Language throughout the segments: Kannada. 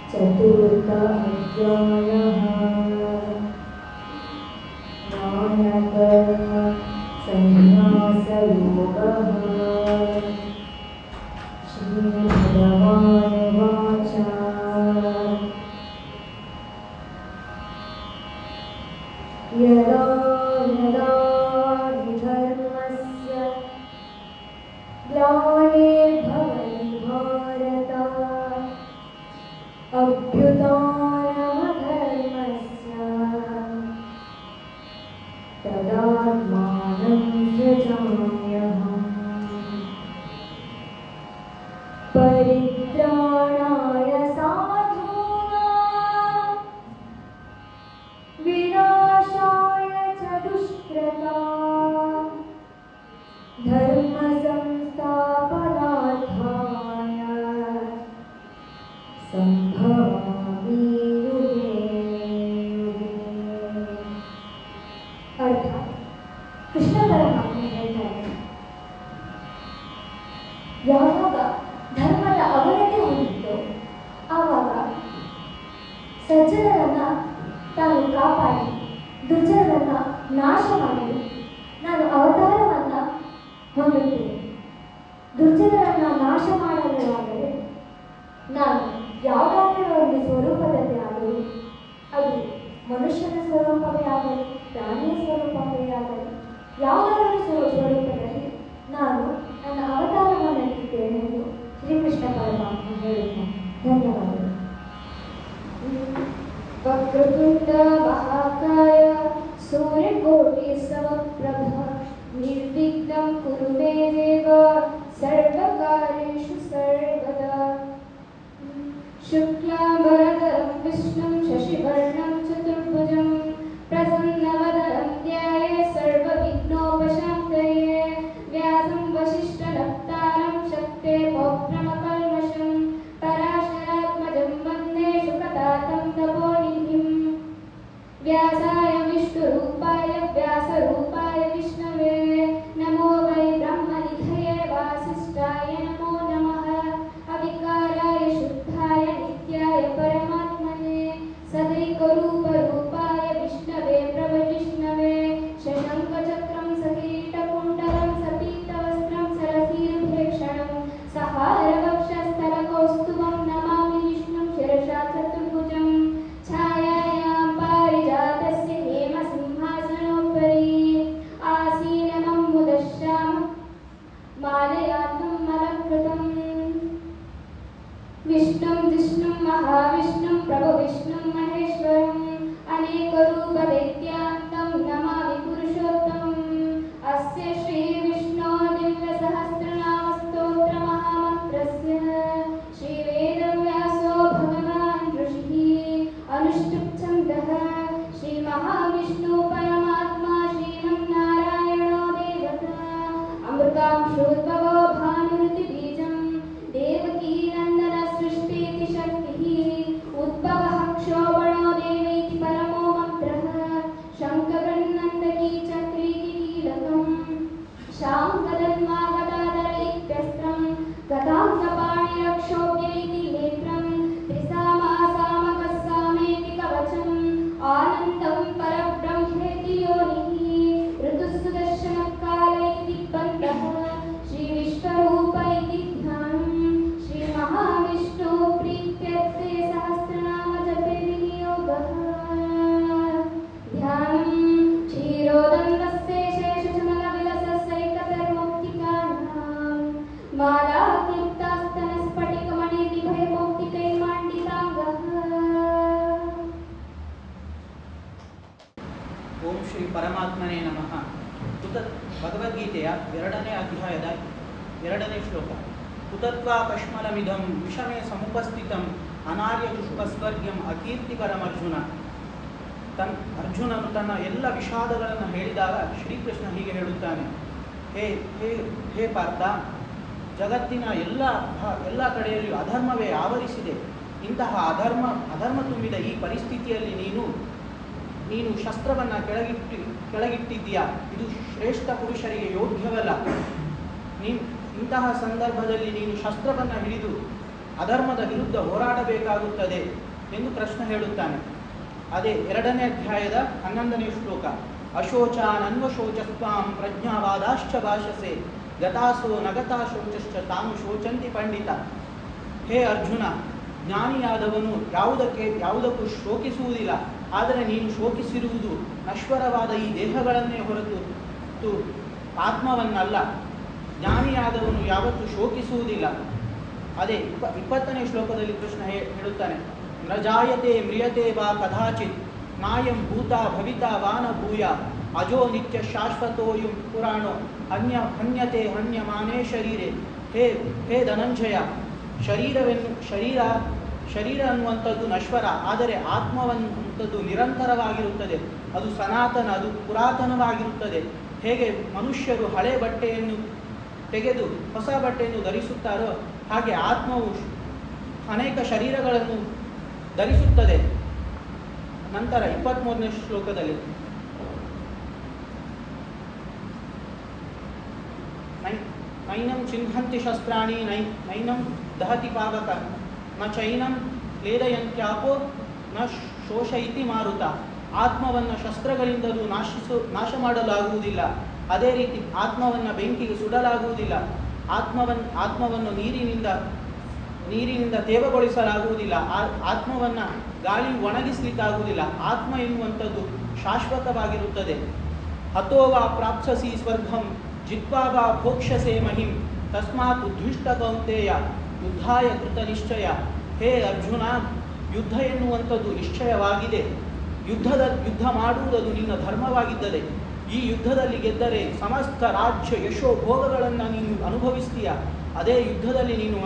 चतुर्थ अध्यायः ज्ञानकर्म संन्यासयोगः। श्रीभगवानुवाच यदा यदा हि धर्मस्य ग्लानिर्भवति भारत अभ्युत्थानमधर्मस्य तदात्मानं सृजाम्यहम्। परित्राणाय साधूनां विनाशाय च दुष्कृतां धर्म संस्थापनार्थाय संभवामि युगे युगे। अर्थात ಕೃಷ್ಣ ಪರಮಾತ್ಮ ಹೇಳ್ತಾರೆ, ಯಾವಾಗ ಧರ್ಮದ ಅವನತಿ ಹೊಂದಿತ್ತು ಆವಾಗ ಸಜ್ಜನರನ್ನ ತಾನು ಕಾಪಾಡಿ ದುರ್ಜನರನ್ನ ನಾಶ ಮಾಡಲು ನಾನು ಅವತಾರವನ್ನ ಹೊಂದುತ್ತೇನೆ. ದುರ್ಜನರನ್ನ ನಾಶ ಮಾಡಲಾದರೆ ನಾನು ಯಾವುದಾದರೂ ಒಂದು ಸ್ವರೂಪದಲ್ಲಿ ಆಗಲಿ, ಅದು ಮನುಷ್ಯನ ಸ್ವರೂಪವೇ ಆಗಲಿ ಪ್ರಾಣಿಯ ಸ್ವರೂಪವೇ ಆಗಲಿ, ಯಾವುದಾದರೂ ಸ್ವರೂಪದಲ್ಲಿ ನಾನು ನನ್ನ ಅವತಾರವನ್ನು ಎತ್ತಿದ್ದೇನೆ ಎಂದು ಶ್ರೀಕೃಷ್ಣ ಪರಮಾತ್ಮ ಹೇಳುತ್ತಾನೆ. ಧನ್ಯವಾದಗಳು. ವಕ್ರತುಂಡ ಮಹಾಕಾಯ ಸೂರ್ಯಕೋಟಿ ಸಮಪ್ರಭ ನಿರ್ವಿಘ್ನಂ ಕುರು ಮೇ ದೇವ ಸರ್ವಕಾರ್ಯೇಷು ಸರ್ವದಾ. ಶುಕ್ಲಾಂಬರಧರಂ ವಿಷ್ಣುಂ ಶಶಿವರ್ಣಂ ಚತುರ್ಭುಜಂ ಪ್ರಸನ್ನವದನಂ ಧ್ಯಾಯೇ ಸರ್ವವಿಘ್ನೋಪಶಾಂತಯೇ. ವ್ಯಾಸಂ ವಸಿಷ್ಠನಪ್ತಾರಂ ಶಕ್ತೇ ಪೌತ್ರಮಕಲ್ಮಷಂ ಪರಾಶರಾತ್ಮಜಂ ವಂದೇ ಶುಕತಾತಂ ತಪೋನಿಧಿಂ. ವ್ಯಾಸಾಯ ವಿಷ್ಣುರೂಪಾಯ ವ್ಯಾಸರೂಪಾಯ ವಿಷ್ಣವೇ ನಮೋ ವೈ ಬ್ರಹ್ಮನಿಧಯೇ ವಾಸಿಷ್ಠಾಯ ನಮೋ ನಮಃ. ಅವಿಕಾರಾಯ ಶುದ್ಧಾಯ ನಿತ್ಯಾಯ ಪರಮಾತ್ಮನೇ ಸದೈಕರೂಪರೂಪಾಯ ವಿಷ್ಣವೇ ಪ್ರಭವಿಷ್ಣವೇ. ಶಶಂಖಚಕ್ರಂ ಸಕಿರೀಟಕುಂಡಲಂ ಸಪೀತವಸ್ತ್ರಂ ಸರಸೀರುಭೇಕ್ಷಣಂ ಸಹಾರವಕ್ಷಸ್ಥಲಕೌಸ್ತುಭಂ ನಮಾಮಿ ವಿಷ್ಣುಂ ಶಿರಸಾ ಚತುರ್ಭುಜಂ. ಛಾಯಾಯಾಂ ಪಾರಿಜಾತಸ್ಯ ಹೇಮಸಿಂಹಾಸನೋಪರಿ ಆಸೀನಮಂ ಮುದಶ್ಯಾಮಂ ಮಾಲಯಾತಂ ಮಲಕೃತಂ. ವಿಷ್ಣುಂ ಜಿಷ್ಣುಂ ಮಹಾವಿಷ್ಣುಂ ಪ್ರಭುವಿಷ್ಣುಂ ಮಹೇಶ್ವರಂ ಅನೇಕರೂಪದೈತ್ಯಾಂತಂ ನಮಾಮಿ ಪುರುಷೋತ್ತಮಂ. ಅಸ್ಯ ಶ್ರೀ ವಿಷ್ಣೋ ದಿವ್ಯ ಸಹಸ್ರನಾಮ ಸ್ತೋತ್ರ ಮಹಾಮಂತ್ರಸ್ಯ ಶ್ರೀ ವೇದವ್ಯಾಸೋ ಭಗವಾನ್ ಋಷಿಃ ಅನುಷ್ಠುಪ್ ಛಂದಃ. ಶ್ರೀ ಮಹಾವಿಷ್ಣು ಪರಮಾತ್ಮ ಶ್ರೀಮನ್ನಾರಾಯಣೋ ದೇವತಾ ಅಮೃತಾಂಶೋದ್ಭವೋ ಭಾನುರುತಿ ಬೀಜಂ ದೇವಕೀ ನಂದನ ಸೃಷ್ಟಿತಿ ಶಕ್ತಿಃ ಉದ್ಭವಃ ಕ್ಷೋಭಣೋ ದೇವೈತಿ ಪರಮೋ ಮಂತ್ರಃ. ಶಂಖಗೃನ್ನಂದಕೀ ಚಕ್ರೀತಿ ಕೀಲಕಂ ಶಾಂಕದನ್ಮಾಗದಾಧರ ಇತ್ಯಸ್ತ್ರಂ ಗದಾಂಗಪಾಣಿರಕ್ಷೋಭ್ಯ ಇತಿ ನೇತ್ರಂ ತ್ರಿಸಾಮಾಸಾಮಕಸ್ಸಾಮೇತಿ ಕವಚಂ ಆನಂದಂ ಪರಬ್ರಹ್ಮೇತಿ ಯೋನಿಃ ಋತುಸುದರ್ಶನಕಾಲ ಇತಿ ಬಂಧಃ. ಶ್ರೀ ವಿಶ್ವರೂಪ ಇತಿ ಧ್ಯಾನಂ ಶ್ರೀ ಮಹಾವಿಷ್ಣು ಪ್ರೀತ್ಯರ್ಥೆ ಸಹಸ್ರನಾಮ ಜಪೆ ವಿನಿಯೋಗಃ. ಧ್ಯಾನಂ ಕ್ಷೀರೋದಂಡಸ್ಯ ಶೇಷಚಮಲವಿಲಸೈಕತರ್ಮೌಕ್ತಿಕಾನಾಂ ಮಾಲಾಕ್ಲಿಪ್ತಾಸ್ತನಸ್ಫಟಿಕಮಣಿನಿಭಯಮೌಕ್ತಿಕೈರ್ಮಾಂಡಿತಾಂಗಃ. ಓಂ ಶ್ರೀ ಪರಮಾತ್ಮನೇ ನಮಃ. ಭಗವದ್ಗೀತೆಯ 2ನೇ ಅಧ್ಯಾಯದ 2ನೇ ಶ್ಲೋಕ. ಕುತತ್ವಾ ಕಶ್ಮಲಮಿದಂ ವಿಷಮೇ ಸಮುಪಸ್ಥಿತಂ ಅನಾರ್ಯದುಷ್ಪಸ್ವರ್ಗ್ಯಂ ಅಕೀರ್ತಿಕರಂ ಅರ್ಜುನ. ಅರ್ಜುನನು ತನ್ನ ಎಲ್ಲ ವಿಷಾದಗಳನ್ನು ಹೇಳಿದಾಗ ಶ್ರೀಕೃಷ್ಣ ಹೀಗೆ ಹೇಳುತ್ತಾನೆ, ಹೇ ಹೇ ಹೇ ಪಾರ್ಥ, ಜಗತ್ತಿನ ಎಲ್ಲ ಕಡೆಯಲ್ಲಿಯೂ ಅಧರ್ಮವೇ ಆವರಿಸಿದೆ. ಇಂತಹ ಅಧರ್ಮ ತುಂಬಿದ ಈ ಪರಿಸ್ಥಿತಿಯಲ್ಲಿ ನೀನು ಶಸ್ತ್ರವನ್ನು ಕೆಳಗಿಟ್ಟಿದ್ದೀಯಾ, ಇದು ಶ್ರೇಷ್ಠ ಪುರುಷರಿಗೆ ಯೋಗ್ಯವಲ್ಲ. ಇಂತಹ ಸಂದರ್ಭದಲ್ಲಿ ನೀನು ಶಸ್ತ್ರವನ್ನು ಹಿಡಿದು ಅಧರ್ಮದ ವಿರುದ್ಧ ಹೋರಾಡಬೇಕಾಗುತ್ತದೆ ಎಂದು ಕೃಷ್ಣ ಹೇಳುತ್ತಾನೆ. ಅದೇ 2ನೇ ಅಧ್ಯಾಯದ 11ನೇ ಶ್ಲೋಕ. ಅಶೋಚಾನನ್ವಶೋಚಸ್ವಾಂ ಪ್ರಜ್ಞಾವಾದಾಶ್ಚ ಭಾಷಸೆ ಗತಾಸೋ ನಗತಾ ಶೋಚಶ್ಚ ತಾನು ಶೋಚಂತಿ ಪಂಡಿತ. ಹೇ ಅರ್ಜುನ, ಜ್ಞಾನಿಯಾದವನು ಯಾವುದಕ್ಕೂ ಶೋಕಿಸುವುದಿಲ್ಲ. ಆದರೆ ನೀನು ಶೋಕಿಸಿರುವುದು ನಶ್ವರವಾದ ಈ ದೇಹಗಳನ್ನೇ ಹೊರತು ಆತ್ಮವನ್ನಲ್ಲ. ಜ್ಞಾನಿಯಾದವನು ಯಾವತ್ತೂ ಶೋಕಿಸುವುದಿಲ್ಲ. ಅದೇ 20ನೇ ಶ್ಲೋಕದಲ್ಲಿ ಕೃಷ್ಣ ಹೇಳುತ್ತಾನೆ, ನ ಜಾಯತೆ ಮ್ರಿಯತೆ ವಾ ಕದಾಚಿತ್ ನಾಯಂ ಭೂತ ಭವಿತಾ ವಾನ ಭೂಯ ಅಜೋ ನಿತ್ಯ ಶಾಶ್ವತೋಯಂ ಪುರಾಣೋ ಹನ್ಯತೆ ಹನ್ಯಮಾನೇ ಶರೀರೆ. ಹೇ ಧನಂಜಯ, ಶರೀರ ಅನ್ನುವಂಥದ್ದು ನಶ್ವರ, ಆದರೆ ಆತ್ಮವಂಥದ್ದು ನಿರಂತರವಾಗಿರುತ್ತದೆ. ಅದು ಸನಾತನ, ಅದು ಪುರಾತನವಾಗಿರುತ್ತದೆ. ಹೇಗೆ ಮನುಷ್ಯರು ಹಳೆ ಬಟ್ಟೆಯನ್ನು ತೆಗೆದು ಹೊಸ ಬಟ್ಟೆಯನ್ನು ಧರಿಸುತ್ತಾರೋ ಹಾಗೆ ಆತ್ಮವು ಅನೇಕ ಶರೀರಗಳನ್ನು ಧರಿಸುತ್ತದೆ. ನಂತರ 23ನೇ ಶ್ಲೋಕದಲ್ಲಿ ನೈನಂ ಚಿಹ್ನಂತಿ ಶಸ್ತ್ರಾಣಿ ನೈನಂ ದಹತಿ ಪಾವಕ ನ ಚೈನಂ ಲೇದಯಂತ್ಯಾಪೋ ನ ಶೋಷಯಿತಿ ಮಾರುತ. ಆತ್ಮವನ್ನು ಶಸ್ತ್ರಗಳಿಂದಲೂ ನಾಶ ಮಾಡಲಾಗುವುದಿಲ್ಲ. ಅದೇ ರೀತಿ ಆತ್ಮವನ್ನು ಬೆಂಕಿಗೆ ಸುಡಲಾಗುವುದಿಲ್ಲ. ಆತ್ಮವನ್ನು ನೀರಿನಿಂದ ತೇವಗೊಳಿಸಲಾಗುವುದಿಲ್ಲ. ಆತ್ಮವನ್ನು ಗಾಳಿ ಒಣಗಿಸಲಿಕ್ಕಾಗುವುದಿಲ್ಲ. ಆತ್ಮ ಎನ್ನುವಂಥದ್ದು ಶಾಶ್ವತವಾಗಿರುತ್ತದೆ. ಹತೋವಾ ಪ್ರಾಪ್ಸಸಿ ಸ್ವರ್ಗಂ ಜಿತ್ವಾ ಭೋಕ್ಷಸೆ ಮಹಿಂ ತಸ್ಮಾತ್ ಉದ್ವಿಷ್ಟ ಕೌಂತೆಯ ಯುದ್ಧಾಯ ಕೃತ ನಿಶ್ಚಯ. ಹೇ ಅರ್ಜುನ, ಯುದ್ಧ ಎನ್ನುವಂಥದ್ದು ನಿಶ್ಚಯವಾಗಿದೆ. ಯುದ್ಧ ಮಾಡುವುದದು ನಿನ್ನ ಧರ್ಮವಾಗಿದ್ದರೆ ಈ ಯುದ್ಧದಲ್ಲಿ ಗೆದ್ದರೆ ಸಮಸ್ತ ರಾಜ್ಯ ಯಶೋ ಭೋಗಗಳನ್ನು ನೀನು ಅನುಭವಿಸ್ತೀಯ. ಅದೇ ಯುದ್ಧದಲ್ಲಿ ನೀನು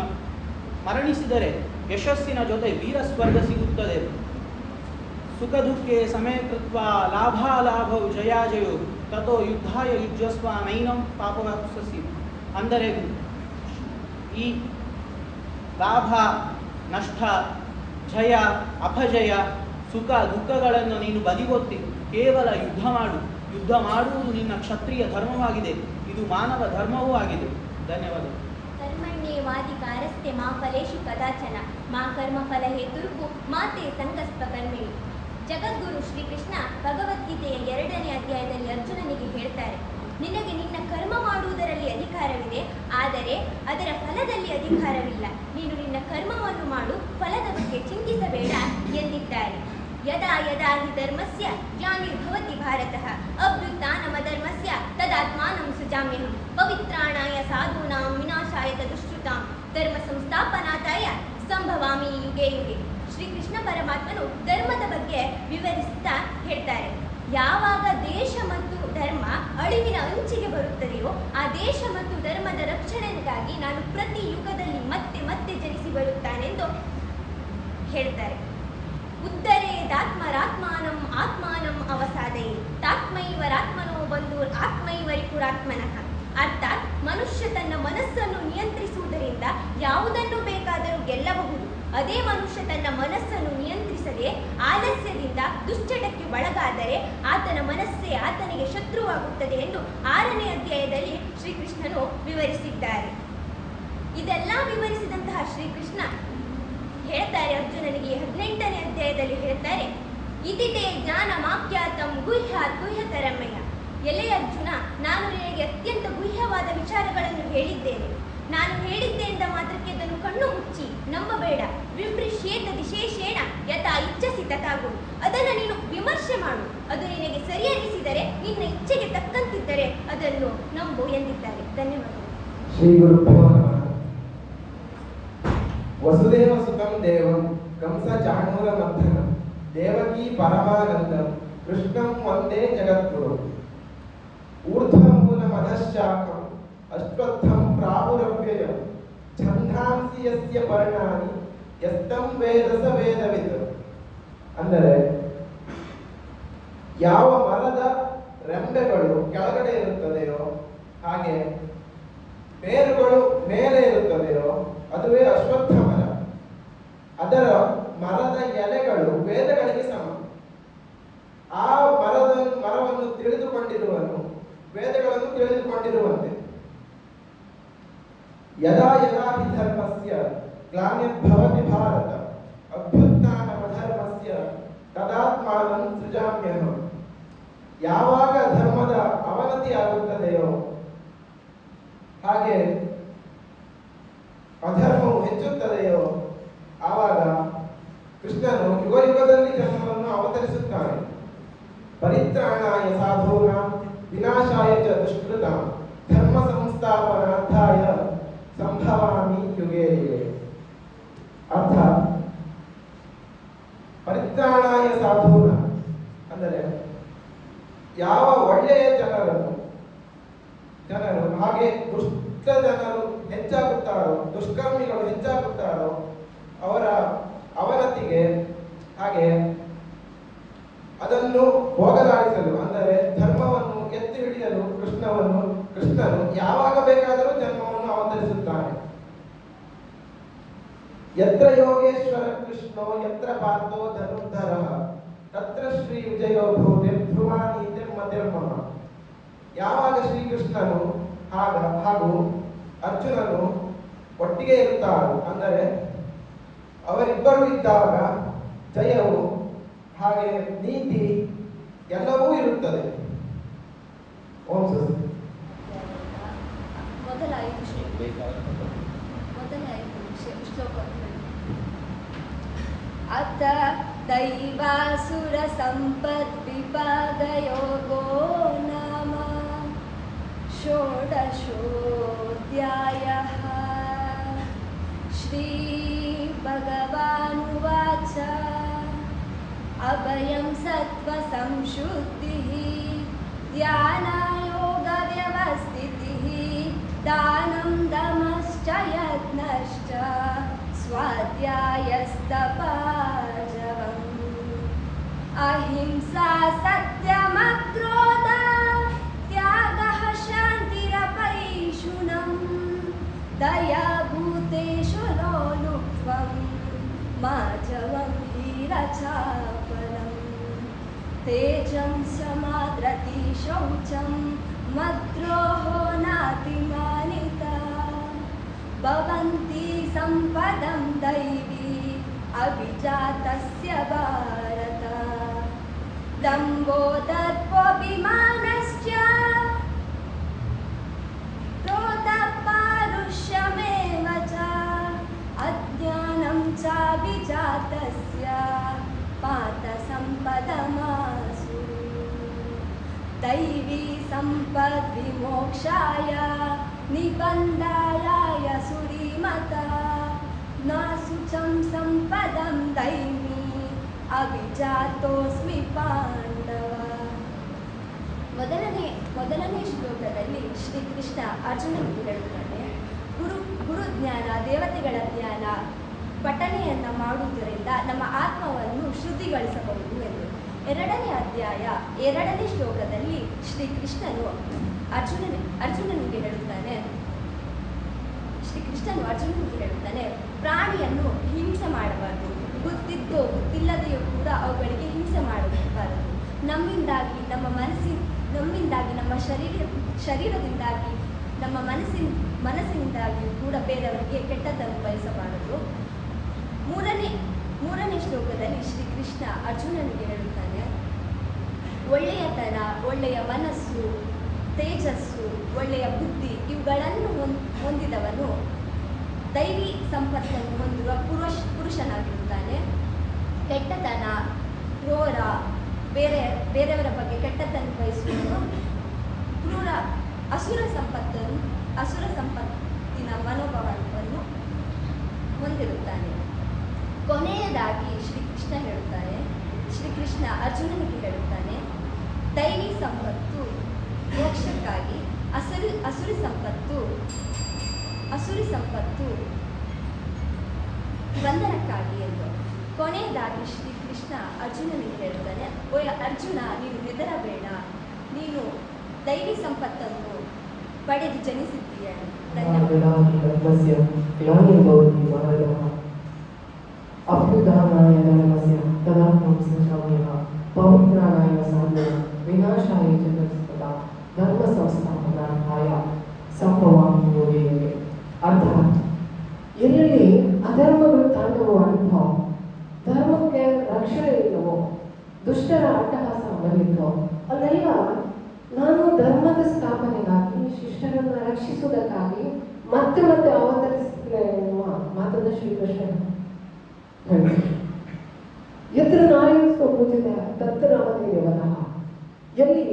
ಮರಣಿಸಿದರೆ ಯಶಸ್ಸಿನ ಜೊತೆ ವೀರಸ್ವರ್ಗ ಸಿಗುತ್ತದೆ. ಸುಖ ದುಃಖೆ ಸಮಯ ಕೃತ್ವ ಲಾಭಾಲಾಭವು ಜಯಾಜಯೋ ತಥೋ ಯುದ್ಧಾಯ ಯುಜ್ಯಸ್ವ ನೈನಂ ಪಾಪವಪ್ಸಸಿ. ಅಂದರೆ ಈ ಲಾಭ ನಷ್ಟ, ಜಯ ಅಪಜಯ, ಸುಖ ದುಃಖಗಳನ್ನು ನೀನು ಬದಿಗೊತ್ತಿ ಕೇವಲ ಯುದ್ಧ ಮಾಡು. ಯುದ್ಧ ಮಾಡುವುದು ನಿನ್ನ ಕ್ಷತ್ರಿಯ ಧರ್ಮವಾಗಿದೆ. ಇದು ಮಾನವ ಧರ್ಮವೂ ಆಗಿದೆ. ಧನ್ಯವಾದ. ಕರ್ಮಣ್ಯೇವಾಧಿಕಾರಸ್ತೆ ಮಾ ಫಲೇಷು ಕದಾಚನ ಮಾ ಕರ್ಮಫಲ ಹೇತುರ್ಭು ಮಾತೆ ಸಂಕಲ್ಪ ಕರ್ಮಿಣಿ. ಜಗದ್ಗುರು ಶ್ರೀಕೃಷ್ಣ ಭಗವದ್ಗೀತೆಯ 2ನೇ ಅಧ್ಯಾಯದಲ್ಲಿ ಅರ್ಜುನನಿಗೆ ಹೇಳ್ತಾರೆ, ನಿನಗೆ ನಿನ್ನ ಕರ್ಮ ಮಾಡುವುದರಲ್ಲಿ ಅಧಿಕಾರವಿದೆ, ಆದರೆ ಅದರ ಫಲದಲ್ಲಿ ಅಧಿಕಾರವಿಲ್ಲ. ನೀನು ನಿನ್ನ ಕರ್ಮವನ್ನು ಮಾಡು, ಫಲದ ಬಗ್ಗೆ ಚಿಂತಿಸಬೇಡ ಎಂದಿದ್ದಾರೆ. ಯದಾ ಯದಾ ಹಿ ಧರ್ಮಸ್ಯ ಗ್ಲಾನಿರ್ಭವತಿ ಭಾರತಃ ಅಭ್ಯುತ್ಥಾನಮಧರ್ಮಸ್ಯ ತದಾತ್ಮಾನಂ ಸೃಜಾಮ್ಯಹಂ ಪವಿತ್ರಾಣಾಯ ಸಾಧೂನಾಂ ವಿನಾಶಾಯ ದುಷ್ಕೃತಾಂ ಧರ್ಮ ಸಂಸ್ಥಾಪನಾರ್ಥಾಯ ಸಂಭವಾಮಿ ಯುಗೆ ಯುಗೆ. ಶ್ರೀಕೃಷ್ಣ ಪರಮಾತ್ಮನು ಧರ್ಮದ ಬಗ್ಗೆ ವಿವರಿಸುತ್ತಾ ಹೇಳ್ತಾರೆ, ಯಾವಾಗ ದೇಶ ಮತ್ತು ಧರ್ಮ ಅಳಿವಿನ ಅಂಚಿಗೆ ಬರುತ್ತದೆಯೋ ಆ ದೇಶ ಮತ್ತು ಧರ್ಮದ ರಕ್ಷಣೆಗಾಗಿ ನಾನು ಪ್ರತಿ ಯುಗದಲ್ಲಿ ಮತ್ತೆ ಮತ್ತೆ ಜನಿಸಿ ಬರುತ್ತಾನೆಂದು ಹೇಳ್ತಾರೆ. ಉದ್ದರೇದಾತ್ಮರಾತ್ಮಾನಂ ಆತ್ಮಾನಂ ಅವಸಾದಯೇ ತಾತ್ಮೈವರಾತ್ಮನೋ ಬಂಧುರ್ ಆತ್ಮೈವರಿಪುರಾತ್ಮನಃ. ಅರ್ಥಾತ್ ಮನುಷ್ಯ ತನ್ನ ಮನಸ್ಸನ್ನು ನಿಯಂತ್ರಿಸುವುದರಿಂದ ಯಾವುದನ್ನು ಬೇಕಾದರೂ ಗೆಲ್ಲಬಹುದು. ಅದೇ ಮನುಷ್ಯ ತನ್ನ ಮನಸ್ಸನ್ನು ನಿಯಂತ್ರಿಸದೆ ಆಲಸ್ಯದಿಂದ ದುಶ್ಚಟಕ್ಕೆ ಒಳಗಾದರೆ ಆತನ ಮನಸ್ಸೇ ಆತನಿಗೆ ಶತ್ರುವಾಗುತ್ತದೆ ಎಂದು 6ನೇ ಅಧ್ಯಾಯದಲ್ಲಿ ಶ್ರೀಕೃಷ್ಣನು ವಿವರಿಸಿದ್ದಾರೆ. ಇದೆಲ್ಲ ವಿವರಿಸಿದಂತಹ ಶ್ರೀಕೃಷ್ಣ ಹೇಳ್ತಾರೆ ಅರ್ಜುನನಿಗೆ 18ನೇ ಅಧ್ಯಾಯದಲ್ಲಿ ಹೇಳ್ತಾರೆ, ಇತಿತೆ ಜ್ಞಾನಮಾಖ್ಯಾತಂ ಗುಹ್ಯಾತ್ ಗುಹ್ಯತರಮಯ. ಎಲೆ ಅರ್ಜುನ, ನಾನು ನಿನಗೆ ಅತ್ಯಂತ ಗುಹ್ಯವಾದ ವಿಚಾರಗಳನ್ನು ಹೇಳಿದ್ದೇನೆ. ನಾನು ಹೇಳಿದ್ದೆ ಎಂದ ಮಾತ್ರಕ್ಕೆ ಅದನ್ನು ಕಣ್ಣು ಮುಚ್ಚಿ ನಂಬಬೇಡ. ವಿಮೃಶ್ಯೇತ ವಿಶೇಷೇಣ ಯಥಾ ಇಚ್ಛಸಿ ತಥಾಗು. ಅದನ್ನು ನೀನು ವಿಮರ್ಶೆ ಮಾಡು. ಅದು ನಿನಗೆ ಸರಿ ಅನಿಸಿದರೆ, ನಿನ್ನ ಇಚ್ಛೆಗೆ ತಕ್ಕಂತಿದ್ದರೆ ಅದನ್ನು ನಂಬು ಎಂದಿದ್ದಾರೆ. ಧನ್ಯವಾದಗಳು. ಶ್ರೀ ಗುರುಭ್ಯೋ ನಮಃ. ವಸುದೇವ ಸುತಂ ದೇವಂ ಕಂಸ ಚಾಣೂರಮರ್ದನಂ ದೇವಕೀ ಪರಮಾನಂದಂ ಕೃಷ್ಣಂ ವಂದೇ ಜಗದ್ಗುರು. ಊರ್ಧ್ವಮೂಲಮಧಃಶಾಖಂ ಅಶ್ವತ್ಥಂ ಪ್ರಾಹುರವ್ಯಯಂ ಛಂದಾಂಸಿ ಯಸ್ಯ ಪರ್ಣಾನಿ ಯಸ್ತಂ ವೇದ ಸ ವೇದವಿದ್. ಅಂದರೆ ಯಾವ ಮರದ ರೆಂಬೆಗಳು ಕೆಳಗಡೆ ಇರುತ್ತದೆಯೋ ಹಾಗೆ ಬೇರುಗಳು ಮೇಲೆ ಇರುತ್ತದೆಯೋ ಅದುವೇ ಅಶ್ವತ್ಥ ಮರ. ಅದರ ಮರದ ಎಲೆಗಳು ವೇದಗಳಿಗೆ ಸಮ. ಆ ಮರವನ್ನು ತಿಳಿದುಕೊಂಡ ಕಾಣದಿರುವಂತೆ. ಯದಾ ಯದಾ ಹಿ ಧರ್ಮಸ್ಯ ಗ್ಲಾನಿರ್ಭವತಿ ಭಾರತ ಅಭ್ಯುತ್ಥಾನಮಧರ್ಮಸ್ಯ ತದಾತ್ಮಾನಂ ಸೃಜಾಮ್ಯಹಂ. ಯಾವಾಗ ಧರ್ಮದ ಅವನತಿ ಆಗುತ್ತದೆಯೋ ಹಾಗೆ ಅಧರ್ಮವು ಹೆಚ್ಚುತ್ತದೆಯೋ ಆವಾಗ ಕೃಷ್ಣನು ಯುಗ ಯುಗದಲ್ಲಿ ಧರ್ಮವನ್ನು ಅವತರಿಸುತ್ತಾನೆ. ಪರಿತ್ರಾಣಾಯ ಸಾಧೂನಾಂ ವಿನಾಶಾಯ ಚ ದುಷ್ಕೃತಾಂ ಧರ್ಮ ಸಂಸ್ಥಾಪನಾರ್ಥಾಯ ಸಂಭವಾಮಿ ಯುಗೇ ಯುಗೇ. ಅರ್ಥಾತ್ ಪರಿತ್ರಾಣಾಯ ಸಾಧೂನಾಂ ಅಂದರೆ ಯಾವ ಒಳ್ಳೆಯ ಜನರು ಹಾಗೆ ದುಷ್ಟ ಜನರು ಹೆಚ್ಚಾಗುತ್ತಾರೋ, ದುಷ್ಕರ್ಮಿಗಳು ಹೆಚ್ಚಾಗುತ್ತಾರೋ ಅವರ ಅವನತಿಗೆ ಹಾಗೆ ಅದನ್ನು ಹೋಗಲಾಡಿಸಲು ಅಂದರೆ ಧರ್ಮವನ್ನು ಎತ್ತಿ ಹಿಡಿಯಲು ಕೃಷ್ಣನು ಯಾವಾಗ ಬೇಕಾದರೂ ಜನ್ಮವನ್ನು ಅವತರಿಸುತ್ತಾನೆ. ಯತ್ರ ಯೋಗೇಶ್ವರ ಕೃಷ್ಣೋ ಯತ್ರ ಪಾರ್ಥೋ ಧನುರ್ಧರಃ ತತ್ರ ಶ್ರೀ ವಿಜಯೋ ಭೂತಿರ್ ಧ್ರುವಾನೀತಿರ್ ಮತಿರ್ಮಮ. ಯಾವಾಗ ಶ್ರೀಕೃಷ್ಣನು ಹಾಗೂ ಅರ್ಜುನನು ಒಟ್ಟಿಗೆ ಇರುತ್ತಾರೋ ಅಂದರೆ ಅವರಿಬ್ಬರು ಇದ್ದಾಗ ಜಯವು ಹಾಗೆ ನೀತಿ ಎಲ್ಲವೂ ಇರುತ್ತದೆ. ಓಂ ಸರ್. ಮೊದಲ 5 ಶ್ಲೋಕ. ಅತ ದೈವಾಸುರ ಸಂಪದ್ವಿಪಾಗಯೋಗೋ ನಾಮ ಷೋಡಶೋऽಧ್ಯಾಯಃ. ಶ್ರೀ ಭಗವಾನುವಾಚ ಅಭಯಂ ಸತ್ವ ಸಂಶುದ್ಧಿಃ ಧ್ಯಾನಯೋಗವ್ಯವಸ್ಥಿತಿಃ ದಾನಂ ದಮಶ್ಚ ಯತ್ನಶ್ಚ ಸ್ವಾಧ್ಯಾಯಸ್ತಪಾಜವಂ ಅಹಿಂಸಾ ಸತ್ಯಮಕ್ರೋಧ ತ್ಯಾಗಃ ಶಾಂತಿರಪೈಶುನಂ ದಯಾ ಭೂತೇಷು ಲೋಲುಪ್ತ್ವಂ ಮಾಜವಂ ಹೀರಚಾಪಲಂ ತೇಜಂ ಸಮಾದ್ರತಿ ಶೌಚಂ ಮದ್ರೋಹೋ ನಾತಿಮಾನಿತಾ ಭವಂತಿ ಸಂಪದಂ ದೈವಿ ಅಭಿಜಾತಸ್ಯ ಭಾರತ ದಂಭೋ ದರ್ಪೋಭಿಮಾನಶ್ಚ ಕ್ರೋಧಃ ಪಾರುಷ್ಯಮೇವ ಚ ಅಜ್ಞಾನಂ ಚಾಭಿಜಾತಸ್ಯ ಪಾತ ಸಂಪದಮಾಸು ದೈವಿ ಸಂಪದ್ವಿಮೋಕ್ಷಾಯ ನಿಬಂಧಾಯ ಸುರಿಮತ ನ ಶುಚಂ ಸಂಪದಂ ದೈವಿ ಅಭಿಜಾತೋಸ್ಮಿ ಪಾಂಡವ. ಮೊದಲನೇ ಶ್ಲೋಕದಲ್ಲಿ ಶ್ರೀಕೃಷ್ಣ ಅರ್ಜುನನಿಗೆ ಹೇಳುತ್ತಾನೆ, ಗುರು ಜ್ಞಾನ, ದೇವತೆಗಳ ಜ್ಞಾನ ಪಠನೆಯನ್ನು ಮಾಡುವುದರಿಂದ ನಮ್ಮ ಆತ್ಮವನ್ನು ಶುದ್ಧಿಗೊಳಿಸಬಹುದು ಎಂದು. 2ನೇ ಅಧ್ಯಾಯ 2ನೇ ಶ್ಲೋಕದಲ್ಲಿ ಶ್ರೀಕೃಷ್ಣನು ಅರ್ಜುನನಿಗೆ ಹೇಳುತ್ತಾನೆ, ಪ್ರಾಣಿಯನ್ನು ಹಿಂಸೆ ಮಾಡಬಾರದು, ಗೊತ್ತಿದ್ದೋ ಗೊತ್ತಿಲ್ಲದೆಯೋ ಕೂಡ ಅವುಗಳಿಗೆ ಹಿಂಸೆ ಮಾಡಬಾರದು. ನಮ್ಮಿಂದಾಗಿ ನಮ್ಮ ಶರೀರದಿಂದಾಗಿ ನಮ್ಮ ಮನಸ್ಸಿನಿಂದಾಗಿಯೂ ಕೂಡ ಬೇರೆಯವರಿಗೆ ಕೆಟ್ಟದ್ದನ್ನು ಬಯಸಬಾರದು. ಮೂರನೇ ಶ್ಲೋಕದಲ್ಲಿ ಶ್ರೀಕೃಷ್ಣ ಅರ್ಜುನನಿಗೆ ಹೇಳುತ್ತಾನೆ, ಒಳ್ಳೆಯತನ, ಒಳ್ಳೆಯ ಮನಸ್ಸು, ತೇಜಸ್ಸು, ಒಳ್ಳೆಯ ಬುದ್ಧಿ ಇವುಗಳನ್ನು ಹೊಂದಿದವನು ದೈವಿ ಸಂಪತ್ತನ್ನು ಹೊಂದಿರುವ ಪುರುಷನಾಗಿರುತ್ತಾನೆ. ಕೆಟ್ಟತನ, ಕ್ರೂರ, ಬೇರೆಯವರ ಬಗ್ಗೆ ಕೆಟ್ಟದ್ದನ್ನು ಬಯಸುವನು ಕ್ರೂರ, ಅಸುರ ಸಂಪತ್ತಿನ ಮನೋಭಾವವನ್ನು ಹೊಂದಿರುತ್ತಾನೆ. ಕೊನೆಯದಾಗಿ ಶ್ರೀಕೃಷ್ಣ ಅರ್ಜುನನಿಗೆ ಹೇಳುತ್ತಾನೆ, ದೈವಿ ಸಂಪತ್ತು ಮೋಕ್ಷಕ್ಕಾಗಿ, ಅಸುರಿ ಸಂಪತ್ತು ಬಂಧನಕ್ಕಾಗಿ ಎಂದು. ಕೊನೆಯದಾಗಿ ಶ್ರೀಕೃಷ್ಣ ಅರ್ಜುನನಿಗೆ ಹೇಳುತ್ತಾನೆ, ಓ ಅರ್ಜುನ, ನೀನು ಹೆದರಬೇಡ, ನೀನು ದೈವಿ ಸಂಪತ್ತನ್ನು ಪಡೆದು ಜನಿಸಿದ್ದೀಯ. ಅಭ್ಯುತ್ಥಾನಾಯ ಧರ್ಮಸ್ಯ ತದಾತ್ಮಂ ಸಂಶಾಮ್ಯಃ ಪವಿತ್ರಾಣಾಯ ಸಾಧುನಾಂ ವಿನಾಶಾಯ ಚ ಧರ್ಮ ಸಂಸ್ಥಾಪನಾರ್ಥಾಯ ಸಂಭವವಾಗುವುದೇ ಅರ್ಥಾತ್ ಎಲ್ಲೆಲ್ಲಿ ಅಧರ್ಮಗಳು ತಾಂಡವವಾಡುತ್ತೋ, ಧರ್ಮಕ್ಕೆ ರಕ್ಷಣೆ ಇಲ್ಲವೋ, ದುಷ್ಟರ ಅಟ್ಟಹಾಸ ಬಲಿತೋ, ಅಲ್ಲೆಲ್ಲ ನಾನು ಧರ್ಮದ ಸ್ಥಾಪನೆಗಾಗಿ, ಶಿಷ್ಟರನ್ನು ರಕ್ಷಿಸುವುದಕ್ಕಾಗಿ ಮತ್ತೆ ಮತ್ತೆ ಅವತರಿಸುತ್ತೇನೆ ಎನ್ನುವ ಮಾತನ್ನು ಶ್ರೀಕೃಷ್ಣ ಹೇಳಿದರು. ಯತ್ರ ನಾರಾಯಣ ಪೂಜಿತ ತತ್ರ ರಾಮದೇವನಃ. ಎಲ್ಲಿ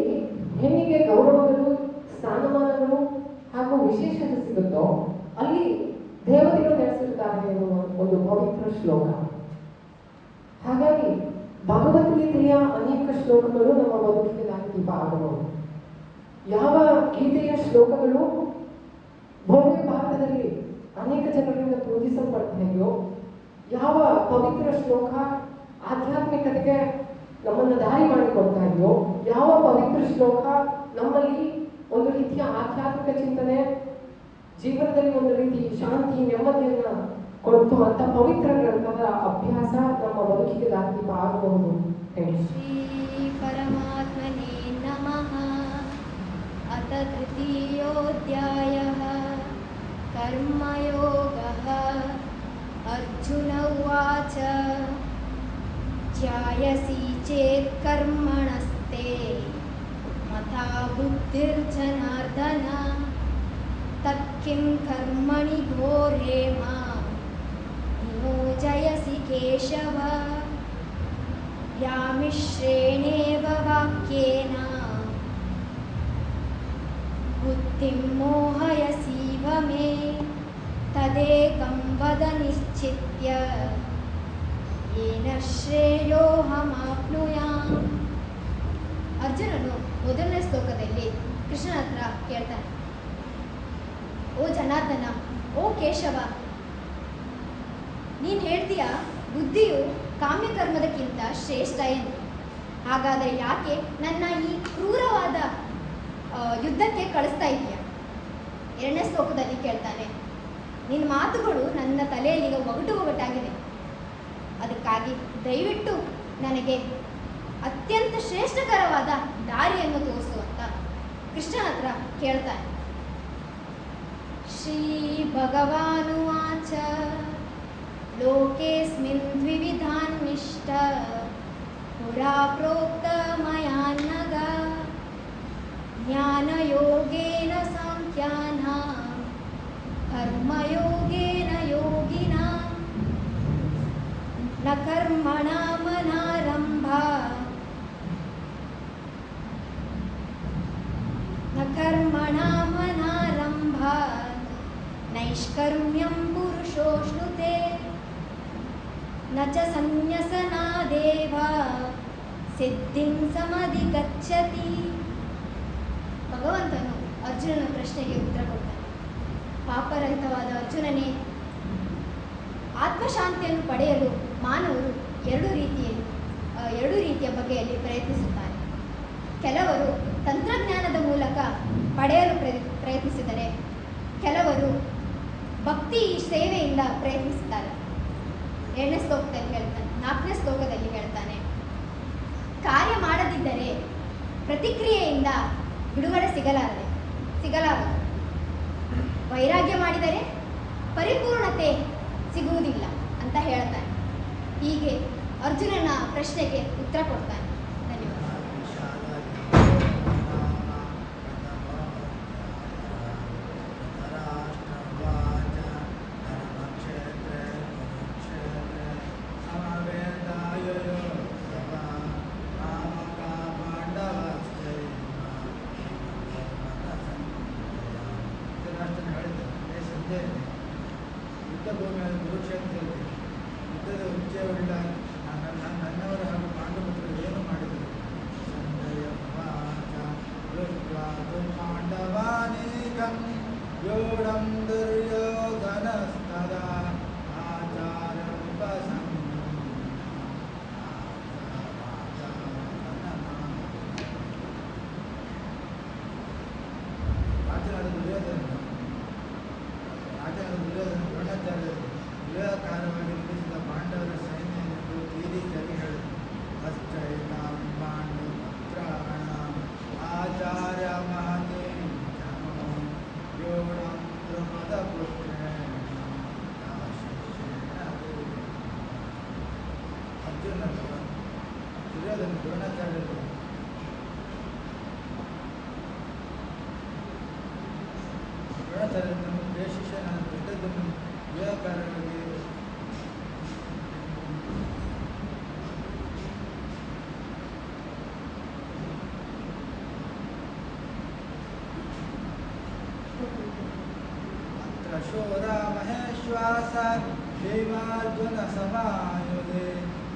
ಹೆಣ್ಣಿಗೆ ಗೌರವಗಳು, ಸ್ಥಾನಮಾನಗಳು ಹಾಗೂ ವಿಶೇಷತೆ ಸಿಗುತ್ತೋ ಅಲ್ಲಿ ದೇವತೆಗಳು ನೆಲೆಸಿರುತ್ತಾರೆ ಎನ್ನುವ ಒಂದು ಪವಿತ್ರ ಶ್ಲೋಕ. ಹಾಗಾಗಿ ಭಗವದ್ಗೀತೆಯ ಅನೇಕ ಶ್ಲೋಕಗಳು ನಮ್ಮ ಬದುಕಿಗೆ ದಾರಿದೀಪ ಆಗಬಹುದು. ಯಾವ ಗೀತೆಯ ಶ್ಲೋಕಗಳು ಭವ್ಯ ಭಾರತದಲ್ಲಿ ಅನೇಕ ಜನರಿಂದ ಪೂಜಿಸಲ್ಪಡ್ತಿದೆಯೋ, ಯಾವ ಪವಿತ್ರ ಶ್ಲೋಕ ಆಧ್ಯಾತ್ಮಿಕತೆಗೆ ನಮ್ಮನ್ನು ದಾರಿ ಮಾಡಿಕೊಡ್ತಾ ಇದೆಯೋ, ಯಾವ ಪವಿತ್ರ ಶ್ಲೋಕ ನಮ್ಮಲ್ಲಿ ಒಂದು ರೀತಿಯ ಆಧ್ಯಾತ್ಮಿಕ ಚಿಂತನೆ, ಜೀವನದಲ್ಲಿ ಒಂದು ರೀತಿ ಶಾಂತಿ, ನೆಮ್ಮದಿಯನ್ನ ಕೊಡುತ್ತೋ ಅಂತ ಪವಿತ್ರ ಗ್ರಂಥದ ಅಭ್ಯಾಸ ನಮ್ಮ ಬದುಕಿಗೆ ದಾರಿದೀಪ ಆಗಬಹುದು ಹೇಳಿ. ಶ್ರೀ ಪರಮಾತ್ಮನೇ ನಮಃ. ಅಥ ತೃತೀಯೋಧ್ಯಾಯಃ ಕರ್ಮಯೋಗಃ. ಅರ್ಜುನ ಉವಾಚ ಧ್ಯಾಯಸಿ ಚೇತ್ ಕರ್ಮಣಸ್ತೆ ಮತಾ ಬುದ್ಧಿರ್ಜನಾರ್ದನ ತಕ್ಕಿಂ ಕರ್ಮಣಿ ಘೋರೆ ಮಾಂ ನಿಯೋಜಯಸಿ ಕೇಶವ. ಯಾಮಿಶ್ರೇಣೇವ ವಾಕ್ಯೇನ ಬುದ್ಧಿಂ ಮೋಹಯಸೀವ ಮೇ ತದೇಕಂ ವದ ನಿಶ್ಚಿತ್ಯ ಯೇನ ಶ್ರೇಯೋಹಮಾಪ್ನುಯಾಮ್. ಅರ್ಜುನನು ಮೊದಲನೇ ಶ್ಲೋಕದಲ್ಲಿ ಕೃಷ್ಣನ ಹತ್ರ ಕೇಳ್ತಾನೆ, ಓ ಜನಾರ್ದನ, ಓ ಕೇಶವ, ನೀನು ಹೇಳ್ತೀಯ ಬುದ್ಧಿಯು ಕಾಮ್ಯಕರ್ಮದಕ್ಕಿಂತ ಶ್ರೇಷ್ಠ ಎಂದು. ಹಾಗಾದರೆ ಯಾಕೆ ನನ್ನ ಈ ಕ್ರೂರವಾದ ಯುದ್ಧಕ್ಕೆ ಕಳಿಸ್ತಾ ಇದೆಯಾ? ಎರಡನೇ ಶ್ಲೋಕದಲ್ಲಿ ಕೇಳ್ತಾನೆ, ನಿನ್ನ ಮಾತುಗಳು ನನ್ನ ತಲೆಯಲ್ಲಿ ಒಗಟಾಗಿದೆ. ಅದಕ್ಕಾಗಿ ದಯವಿಟ್ಟು ನನಗೆ ಅತ್ಯಂತ ಶ್ರೇಷ್ಠಕರವಾದ ದಾರಿಯನ್ನು ತೋರಿಸು ಅಂತ ಕೃಷ್ಣನ ಹತ್ರ ಕೇಳ್ತಾನೆ. ಶ್ರೀ ಭಗವಾನುವಾಚ ಲೋಕೇಸ್ಮಿನ್ ದ್ವಿವಿಧಾನ್ವಿಷ್ಟ ಪುರಾ ಪ್ರೋಕ್ತ ಮಯಾನ್ನಗ ಜ್ಞಾನಯೋಗೇನ ಸಾಂಖ್ಯಾನಾಂ ಕರ್ಮಯೋಗೇನ ಯೋಗಿನಾಂ ನ ಕರ್ಮಣಾಮನಾರಂಭ ನೈಷ್ಕರ್ಮ್ಯಂ ಪುರುಷೋಶ್ನುತೆ ನ ಚ ಸನ್ಯಸನಾದೇವ ಸಿದ್ಧಿಂ ಸಮಧಿಗಚ್ಚತಿ. ಭಗವಂತನು ಅರ್ಜುನನ ಪ್ರಶ್ನೆಗೆ ಉತ್ತರ ಕೊಡ್ತಾನೆ. ಪಾಪರಹಿತವಾದ ಅರ್ಜುನನೇ, ಆತ್ಮಶಾಂತಿಯನ್ನು ಪಡೆಯಲು ಮಾನವರು ಎರಡು ರೀತಿಯ ಬಗೆಯಲ್ಲಿ ಪ್ರಯತ್ನಿಸುತ್ತಾರೆ. ಕೆಲವರು ತಂತ್ರಜ್ಞಾನದ ಮೂಲಕ ಪಡೆಯಲು ಪ್ರಯತ್ನಿಸಿದರೆ, ಕೆಲವರು ಭಕ್ತಿ ಸೇವೆಯಿಂದ ಪ್ರಯತ್ನಿಸುತ್ತಾರೆ. 2ನೇ ಶ್ಲೋಕದಲ್ಲಿ ಹೇಳ್ತಾನೆ. 4ನೇ ಶ್ಲೋಕದಲ್ಲಿ ಹೇಳ್ತಾನೆ, ಕಾರ್ಯ ಮಾಡದಿದ್ದರೆ ಪ್ರತಿಕ್ರಿಯೆಯಿಂದ ಬಿಡುಗಡೆ ಸಿಗಲಾರದು. ವೈರಾಗ್ಯ ಮಾಡಿದರೆ ಪರಿಪೂರ್ಣತೆ ಸಿಗುವುದಿಲ್ಲ ಅಂತ ಹೇಳ್ತಾನೆ. ಹೀಗೆ ಅರ್ಜುನನ ಪ್ರಶ್ನೆಗೆ ಉತ್ತರ ಕೊಡ್ತಾನೆ. ಯುದ್ಧ ಭೂಮಿಯಾದ ಕುರುಕ್ಷೇತ್ರದಲ್ಲಿ ಯುದ್ಧದ ಉಚ್ಚೆಯುಳ್ಳ ನನ್ನವರ ಹಾಗೂ ಪಾಂಡವಪುತ್ರರು ಏನು ಮಾಡಿದರು? ಪಾಂಡವಾನೇಕಂ ಯೋಡಂ ದುರ್ಯೋಧನಸ್ತದಾ ಆಚಾರ ದ್ರೋಣಾಚಾರ್ಯರು ವಿವೇಕಾರವಾಗಿ ನಿಲ್ಲಿಸಿದ ಪಾಂಡವರ ಸೈನ್ಯ ದ್ರೋಣಾಚಾರ್ಯರನ್ನು ಪ್ರಿಯ ಶಿಷ್ಯನಾದ ದೊಡ್ಡದನ್ನು ವಿವೇಕಾನಂದರಿಗೆ अत्र शोरा महेश्वास भीमार्जुन समायुधे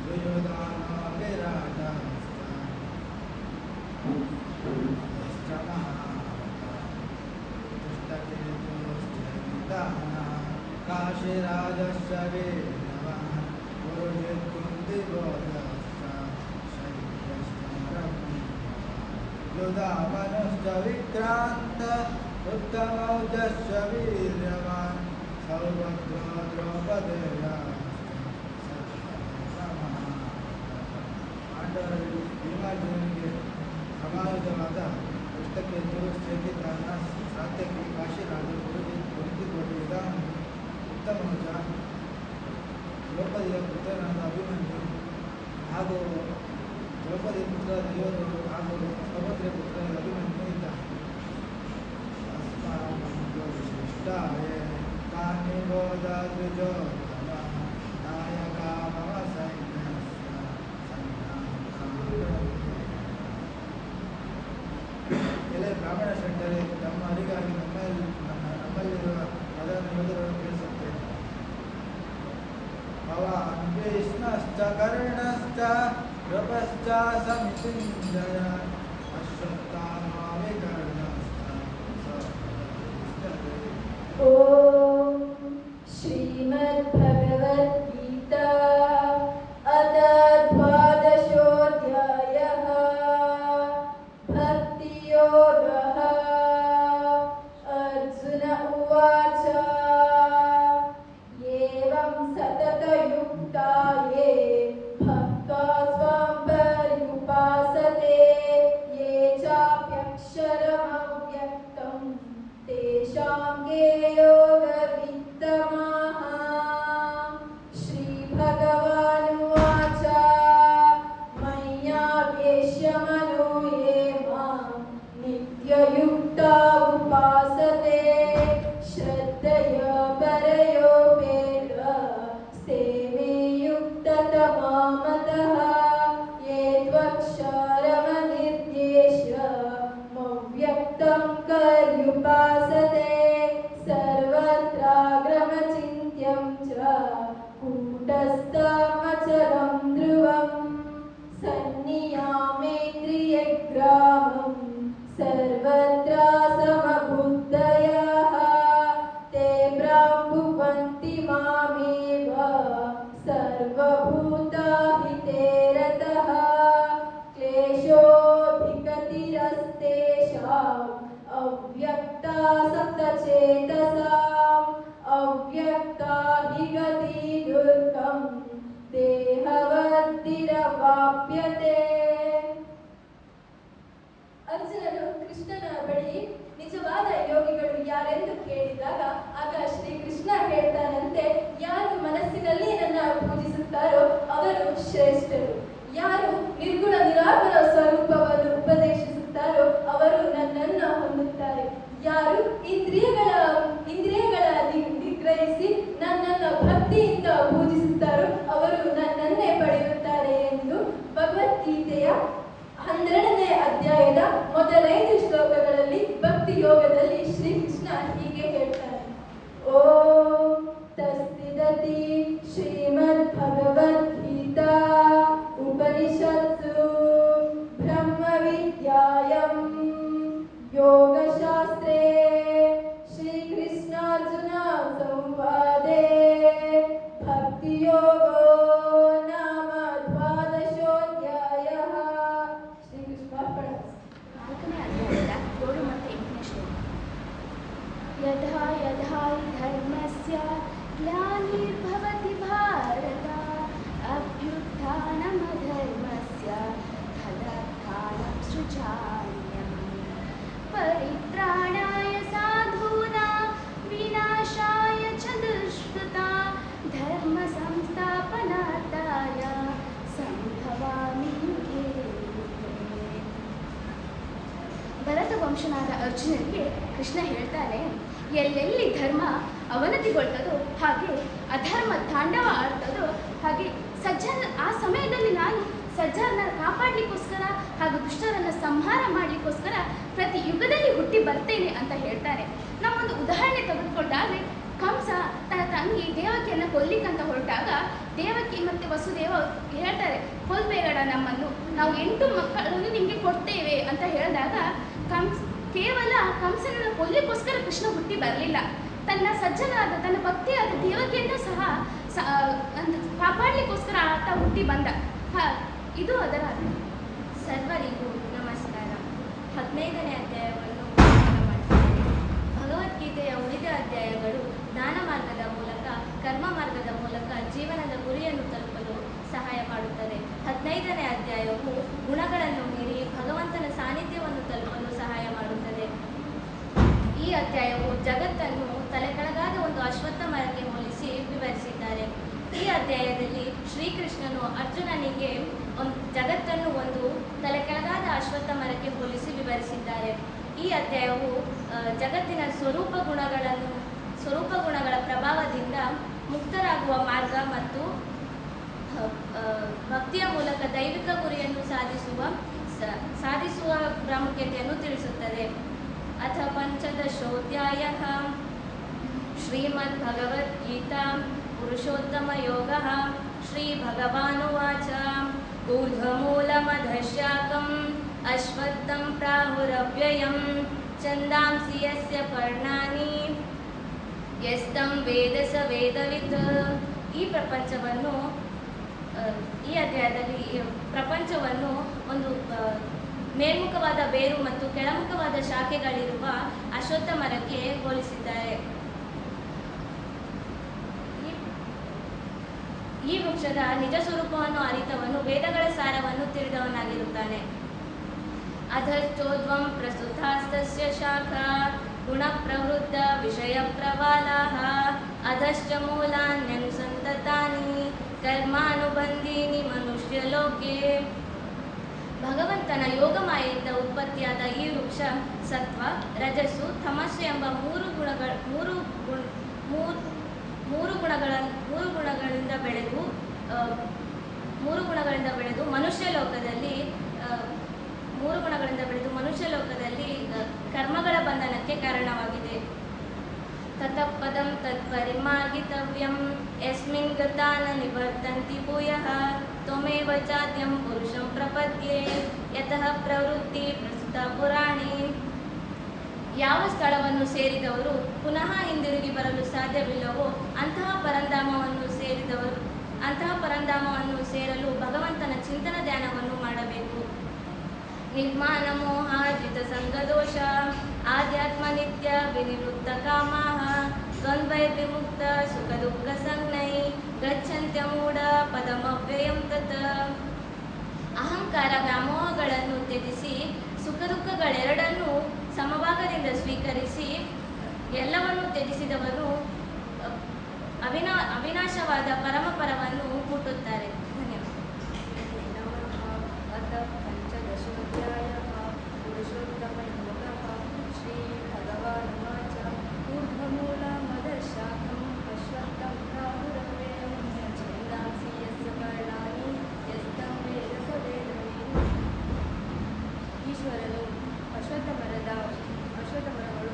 दुर्योधनो विराटश्च काशीराजश्च वीरवान् पुरुषेत्कुन्तिबोधश्च शैत्यश्च युधामनुश्च विक्रान्त उत्तमौजश्च वीर्यवान् सौभद्रो द्रौपदेयाश्च ಪಾಂಡವರಲ್ಲಿ ಭೀಮಾರ್ಜುನನಿಗೆ ಸಮಾಯುಧವಾದ ಕೃಷ್ಣಕೇತು ಚೇಕಿತಾನ ಸಾತ್ಯಕಿ ಕಾಶಿರಾಜ ಕುರುತಿಕೋಟಿ ವಿಧಾನ ಉತ್ತಮೌಜ ದ್ರೌಪದಿಯ ಪುತ್ರನಾದ ಅಭಿಮನ್ಯು ಹಾಗೂ ದ್ರೌಪದಿ ಪುತ್ರ ದೇವರು ಹಾಗೂ ಸೌಭದ್ರಿಯ ಪುತ್ರನಾದ ಅಭಿಮನ್ಯು ಇದ್ದ ವಿಶಿಷ್ಟಾಯ ಕಾನಿಬೋಧ ದ್ವಿಜೋತ್ತಮ ನಾಯಕ ಮಮ ಎಲೆ ಬ್ರಾಹ್ಮಣ ಷಂಡರೆ ನಮ್ಮ ಅರಿಗಾಗಿ ನಮ್ಮಲ್ಲಿರುವ ಪ್ರಧಾನ ಯೋಧರನ್ನು ತಿಳಿಸುತ್ತೇನೆ. ಭವಾನ್ ಕೃಷ್ಣಶ್ಚ ಕರ್ಣಶ್ಚ ಕೃಪಶ್ಚ ಸಮಿತಿಂಜಯ ಅಶ್ವತ್ಥಾಮ ವಿಕರ್ಣಶ್ಚ ಓಂ ಶ್ರೀಮದ್ಭಗವದ್ಗೀತಾ ಅಥ ದ್ವಾದಶೋಧ್ಯಾಯಃ ಭಕ್ತಿಯೋಗಃ. ಅರ್ಜುನ ಉವಾಚ ಏವಂ ಸತತಯುಕ್ತಾ ಯೇ ಭಕ್ತ್ವಾ ಸ್ವಾಂ ಪರ್ಯುಪಾಸತೆ ಯೇ ಚಾಪ್ಯಕ್ಷರಮವ್ಯಕ್ತಂ ತೇಷಾಂ ಗೆ ಯೋಗವಿತ್ತಮಃ. ಶ್ರೀಭಗವಾನುವಾಚ ಮಯ್ಯಾವೇಶ್ಯ ಮನೋ ಯೇ ಮಾಂ ನಿತ್ಯಯುಕ್ತಾ ಉಪಾಸತೆ ಶ್ರದ್ಧಯ ಪರಯೋಪೇತ ಸೇವೆ ಯುಕ್ತತಮಾ ಮತಃ ಯೇ ತ್ವಕ್ಷರಮನಿರ್ದೇಶ್ಯ ಮವ್ಯಕ್ತಂ ಕರ್ಯುಪಾಸತೆ ಸರ್ವತ್ರಾಗ್ರಮಚಿಂತ್ಯಂ ಚ ಕೂಟಸ್ಥಮಚಲಂ ಧ್ರುವಂ ಸನ್ನಿಯಾಮೇಂದ್ರಿಯಗ್ರಾಮಂ ಸರ್ವತ್ರ ಸಮಬುದ್ಧಯಃ ತೇ ಬ್ರಾಹ್ಮುವಂತಿ ಮಾಮೇವ ಸರ್ವಭೂತಾಹಿತೇ ರತಃ ಕ್ಲೇಶೋಭಿಗತಿರಸ್ತೇಷಾಂ ಅವ್ಯಕ್ತಾ ಸಪ್ತಚೇತಸಾಂ ಅವ್ಯಕ್ತಾ ಹಿ ಗತಿ ದುರ್ಗಂ ದೇಹವದ್ದಿರವಾಪ್ಯತೆ. ಅರ್ಜುನನು ಕೃಷ್ಣನ ಬಳಿ ನಿಜವಾದ ಯೋಗಿಗಳು ಯಾರೆಂದು ಕೇಳಿದಾಗ ಆಗ ಶ್ರೀಕೃಷ್ಣ ಹೇಳ್ತಾನಂತೆ, ಯಾರು ಮನಸ್ಸಿನಲ್ಲಿ ನನ್ನ ಪೂಜಿಸುತ್ತಾರೋ ಅವರು ಶ್ರೇಷ್ಠರು, ಯಾರು ನಿರ್ಗುಣ ನಿರಾಕರ ಸ್ವರೂಪವನ್ನು ಉಪದೇಶಿಸುತ್ತಾರೋ ಅವರು ನನ್ನನ್ನು ಹೊಂದುತ್ತಾರೆ, ಯಾರು ಇಂದ್ರಿಯಗಳ ನಿಗ್ರಹಿಸಿ ನನ್ನನ್ನು ಭಕ್ತಿಯಿಂದ ಪೂಜಿಸುತ್ತಾರೋ ಅವರು ನನ್ನನ್ನೇ ಪಡೆಯುತ್ತಾರೆ ಎಂದು ಭಗವದ್ಗೀತೆಯ 12ನೇ ಅಧ್ಯಾಯದ ಮೊದಲೈದು ಶ್ಲೋಕಗಳಲ್ಲಿ ಭಕ್ತಿ ಯೋಗದಲ್ಲಿ ಶ್ರೀಕೃಷ್ಣ ಹೀಗೆ ಹೇಳ್ತಾನೆ. ಓಂ ತಸ್ಸಿದತಿ ಶ್ರೀಮದ್ಭಗವದ್ಗೀತಾ ಉಪನಿಷತ್ಸು ಬ್ರಹ್ಮವಿದ್ಯಾಯಂ ಯೋಗಶಾಸ್ತ್ರೇ ಶ್ರೀಕೃಷ್ಣಾರ್ಜುನ ಸಂವಾದೇ ಭಕ್ತಿಯೋಗೋ ನಾಮ ದ್ವಾದಶೋಧ್ಯಾಯಃ. ಶ್ರೀಕೃಷ್ಣ ಪ್ರಣಾಮ. 4ನೇ ಅಧ್ಯಾಯದ 7 ಮತ್ತು 8ನೇ ಶ್ಲೋಕ. ಯಥಾ ಯಥಾ ಹಿ ಧರ್ಮಸ್ಯ ಗ್ಲಾನಿರ್ಭವತಿ ಭಾರತ ಅಭ್ಯುತ್ಥಾನಮಧರ್ಮಸ್ಯ ತದರ್ಥಾನಂ ಸೃಜಾಮ್ಯಹಂ ಪರಿತ್ರಾಣಾಯ ಸಾಧೂನಾಂ ವಿನಾಶಾಯ ಚ ದುಷ್ಕೃತಾಂ ಧರ್ಮ ಸಂಸ್ಥಾಪನಾರ್ಥಾಯ ಸಂಭವಾಮಿ ಯುಗೆ ಯುಗೆ. ಭರತ ವಂಶನಾದ ಅರ್ಜುನನಿಗೆ ಕೃಷ್ಣ ಹೇಳ್ತಾನೆ, ಎಲ್ಲೆಲ್ಲಿ ಧರ್ಮ ಅವನತಿಗೊಳ್ತದೋ ಹಾಗೆ ಅಧರ್ಮ ತಾಂಡವ ಆಡ್ತದೋ ಹಾಗೆ ಆ ಸಮಯದಲ್ಲಿ ನಾನು ಸಜ್ಜನನ್ನ ಕಾಪಾಡಲಿಕ್ಕೋಸ್ಕರ ಹಾಗೂ ದುಷ್ಟರನ್ನು ಸಂಹಾರ ಮಾಡಲಿಕ್ಕೋಸ್ಕರ ಪ್ರತಿ ಯುಗದಲ್ಲಿ ಹುಟ್ಟಿ ಬರ್ತೇನೆ ಅಂತ ಹೇಳ್ತಾರೆ. ನಾವೊಂದು ಉದಾಹರಣೆ ತೆಗೆದುಕೊಂಡಾಗ ಕಂಸ ತನ್ನ ತಂಗಿ ದೇವಕಿಯನ್ನು ಕೊಲ್ಲಿಕ್ಕಂತ ಹೊರಟಾಗ ದೇವಕಿ ಮತ್ತು ವಸುದೇವ ಹೇಳ್ತಾರೆ, ಕೊಲ್ಬೇಡ ನಮ್ಮನ್ನು, ನಾವು 8 ಮಕ್ಕಳನ್ನು ನಿಮಗೆ ಕೊಡ್ತೇವೆ ಅಂತ ಹೇಳಿದಾಗ ಕೇವಲ ಕಂಸನನ್ನು ಕೊಲ್ಲಿಕ್ಕೋಸ್ಕರ ಕೃಷ್ಣ ಹುಟ್ಟಿ ಬರಲಿಲ್ಲ. ತನ್ನ ಸಜ್ಜನಾದ ತನ್ನ ಭಕ್ತಿಯಾದ ದೇವಕಿಯನ್ನು ಸಹ ಕಾಪಾಡಲಿಕ್ಕೋಸ್ಕರ ಆತ ಹುಟ್ಟಿ ಬಂದ. ಇದು ಅದರ ಸರ್ವರಿಗೂ ನಮಸ್ಕಾರ. 15ನೇ ಅಧ್ಯಾಯವನ್ನು ಪಠಣ ಮಾಡ್ತೇನೆ. ಭಗವದ್ಗೀತೆಯ ಉಳಿದ ಅಧ್ಯಾಯಗಳು ಜ್ಞಾನ ಮಾರ್ಗದ ಮೂಲಕ, ಕರ್ಮ ಮಾರ್ಗದ ಮೂಲಕ ಜೀವನದ ಗುರಿಯನ್ನು ತಲುಪಲು ಸಹಾಯ ಮಾಡುತ್ತದೆ. 15ನೇ ಅಧ್ಯಾಯವು ಗುಣಗಳನ್ನು ಮೀರಿ ಭಗವಂತನ ಸಾನ್ನಿಧ್ಯವನ್ನು ತಲುಪಲು ಸಹಾಯ ಮಾಡುತ್ತದೆ. ಈ ಅಧ್ಯಾಯವು ಜಗತ್ತನ್ನು ತಲೆಕೆಳಗಾದ ಒಂದು ಅಶ್ವತ್ಥ ಮರಕ್ಕೆ ಹೋಲಿಸಿ ವಿವರಿಸಿದ್ದಾರೆ. ಈ ಅಧ್ಯಾಯದಲ್ಲಿ ಶ್ರೀಕೃಷ್ಣನು ಅರ್ಜುನನಿಗೆ ಜಗತ್ತನ್ನು ಒಂದು ತಲೆಕೆಳಗಾದ ಅಶ್ವತ್ಥ ಮರಕ್ಕೆ ಹೋಲಿಸಿ ವಿವರಿಸಿದ್ದಾರೆ. ಈ ಅಧ್ಯಾಯವು ಜಗತ್ತಿನ ಸ್ವರೂಪ ಗುಣಗಳ ಪ್ರಭಾವದಿಂದ ಮುಕ್ತರಾಗುವ ಮಾರ್ಗ ಮತ್ತು ಭಕ್ತಿಯ ಮೂಲಕ ದೈವಿಕ ಗುರಿಯನ್ನು ಸಾಧಿಸುವ ಪ್ರಾಮುಖ್ಯತೆಯನ್ನು ತಿಳಿಸುತ್ತದೆ. ಅಥ ಪಂಚದಶೋಧ್ಯಾಯಃ ಶ್ರೀಮದ್ಭಗವದ್ಗೀತಾ ಪುರುಷೋತ್ತಮಯೋಗಃ. ಶ್ರೀಭಗವಾನುವಾಚ ಊರ್ಧ್ವಮೂಲಮಧಃಶಾಖಂ ಅಶ್ವತ್ಥಂ ಪ್ರಾಹುರವ್ಯಯಂ ಛಂದಾಂಸಿ ಯಸ್ಯ ಪರ್ಣಾನಿ ಯಸ್तं ವೇದ ಸ ವೇದವಿತ್. ಈ ಅಧ್ಯಾಯದಲ್ಲಿ ಪ್ರಪಂಚವನ್ನು ಒಂದು ಮೇಲ್ಮುಖವಾದ ಬೇರು ಮತ್ತು ಕೆಳಮುಖವಾದ ಶಾಖೆಗಳಿರುವ ಅಶ್ವತ್ಥ ಮರಕ್ಕೆ ಹೋಲಿಸಿದ್ದಾರೆ. ಈ ವೃಕ್ಷದ ನಿಜ ಸ್ವರೂಪವನ್ನು ಅರಿತವನು ವೇದಗಳ ಸಾರವನ್ನು ತಿಳಿದವನಾಗಿರುತ್ತಾನೆ. ಅಧಶ್ಚೋದ್ವಂ ಪ್ರಸುತಾಸ್ತಸ್ಯ ಶಾಖಾ ಗುಣ ಪ್ರವೃದ್ಧ ವಿಷಯ ಪ್ರವಾಲಾಹ ಅಧಶ್ಚ ಮೂಲಾನ್ಯನುಸಂತತಾನಿ ಕರ್ಮಾನುಬಂಧೀನಿ ಮನುಷ್ಯಲೋಕೆ. ಭಗವಂತನ ಯೋಗಮಾಯೆಯಿಂದ ಉತ್ಪತ್ತಿಯಾದ ಈ ವೃಕ್ಷ ಸತ್ವ, ರಜಸ್ಸು, ತಮಸ್ಸು ಎಂಬ ಮೂರು ಗುಣಗಳಿಂದ ಬೆಳೆದು ಮನುಷ್ಯ ಲೋಕದಲ್ಲಿ ಕರ್ಮಗಳ ಬಂಧನಕ್ಕೆ ಕಾರಣವಾಗಿದೆ. ತತಃಪದಂ ತತ್ಪರಿಮಾರ್ಗಿತವ್ಯಂ ಯಸ್ಮಿನ್ ಗತಾ ನ ನಿವರ್ತಂತಿ ಭೂಯಃ ತ್ವಮೇವ ಚಾದ್ಯಂ ಪುರುಷಂ ಪ್ರಪದ್ಯೆ ಯತಃ ಪ್ರವೃತ್ತಿ ಪ್ರಸ್ತುತ ಪುರಾಣಿ. ಯಾವ ಸ್ಥಳವನ್ನು ಸೇರಿದವರು ಪುನಃ ಹಿಂದಿರುಗಿ ಬರಲು ಸಾಧ್ಯವಿಲ್ಲವೋ ಅಂತಹ ಪರಂಧಾಮವನ್ನು ಸೇರಲು ಭಗವಂತನ ಚಿಂತನ ಧ್ಯಾನವನ್ನು ಮಾಡಬೇಕು. ನಿರ್ಮಾಣ ಮೋಹಾರ್ಜಿತ ಸಂಗದೋಷ ಆಧ್ಯಾತ್ಮ ನಿತ್ಯ ವಿನಿವೃತ್ತ ಕಾಮಾಹ ದ್ವಂದ್ವೈ ವಿಮುಕ್ತ ಸುಖ ದುಃಖ ಸಂಜ್ಞೈ ಗಚ್ಚಂತ್ಯ ಮೂಢ ಪದಮವ್ಯಯಂ ತತ್. ಅಹಂಕಾರ ವ್ಯಾಮೋಹಗಳನ್ನು ತ್ಯಜಿಸಿ ಸುಖ ದುಃಖಗಳೆರಡನ್ನೂ ಸಮಭಾಗದಿಂದ ಸ್ವೀಕರಿಸಿ ಎಲ್ಲವನ್ನೂ ತ್ಯಜಿಸಿದವರು ಅವಿನಾಶವಾದ ಪರಮಪರವನ್ನು ಮುಟ್ಟುತ್ತಾರೆ. ಈಶ್ವರನು ಅಶ್ವತ್ಥ ಮರಗಳು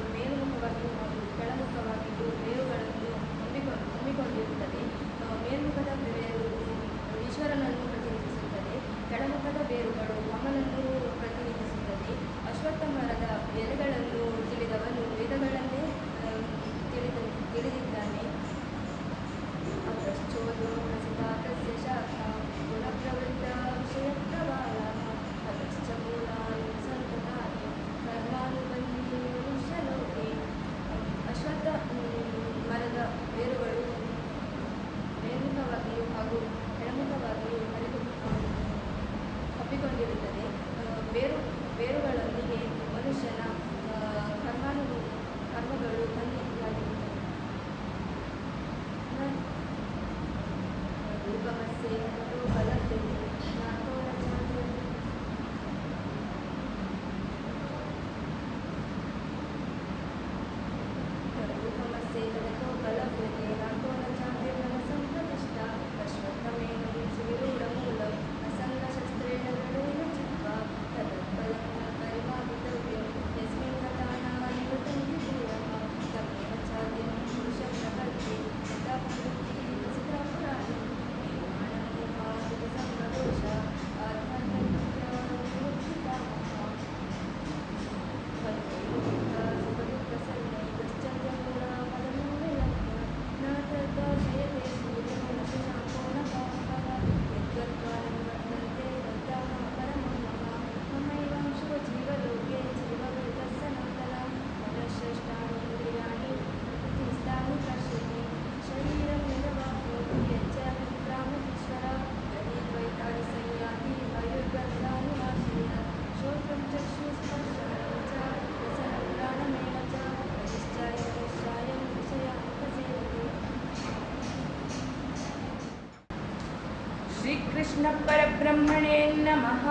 श्रीकृष्णपरब्रह्मणे नमः।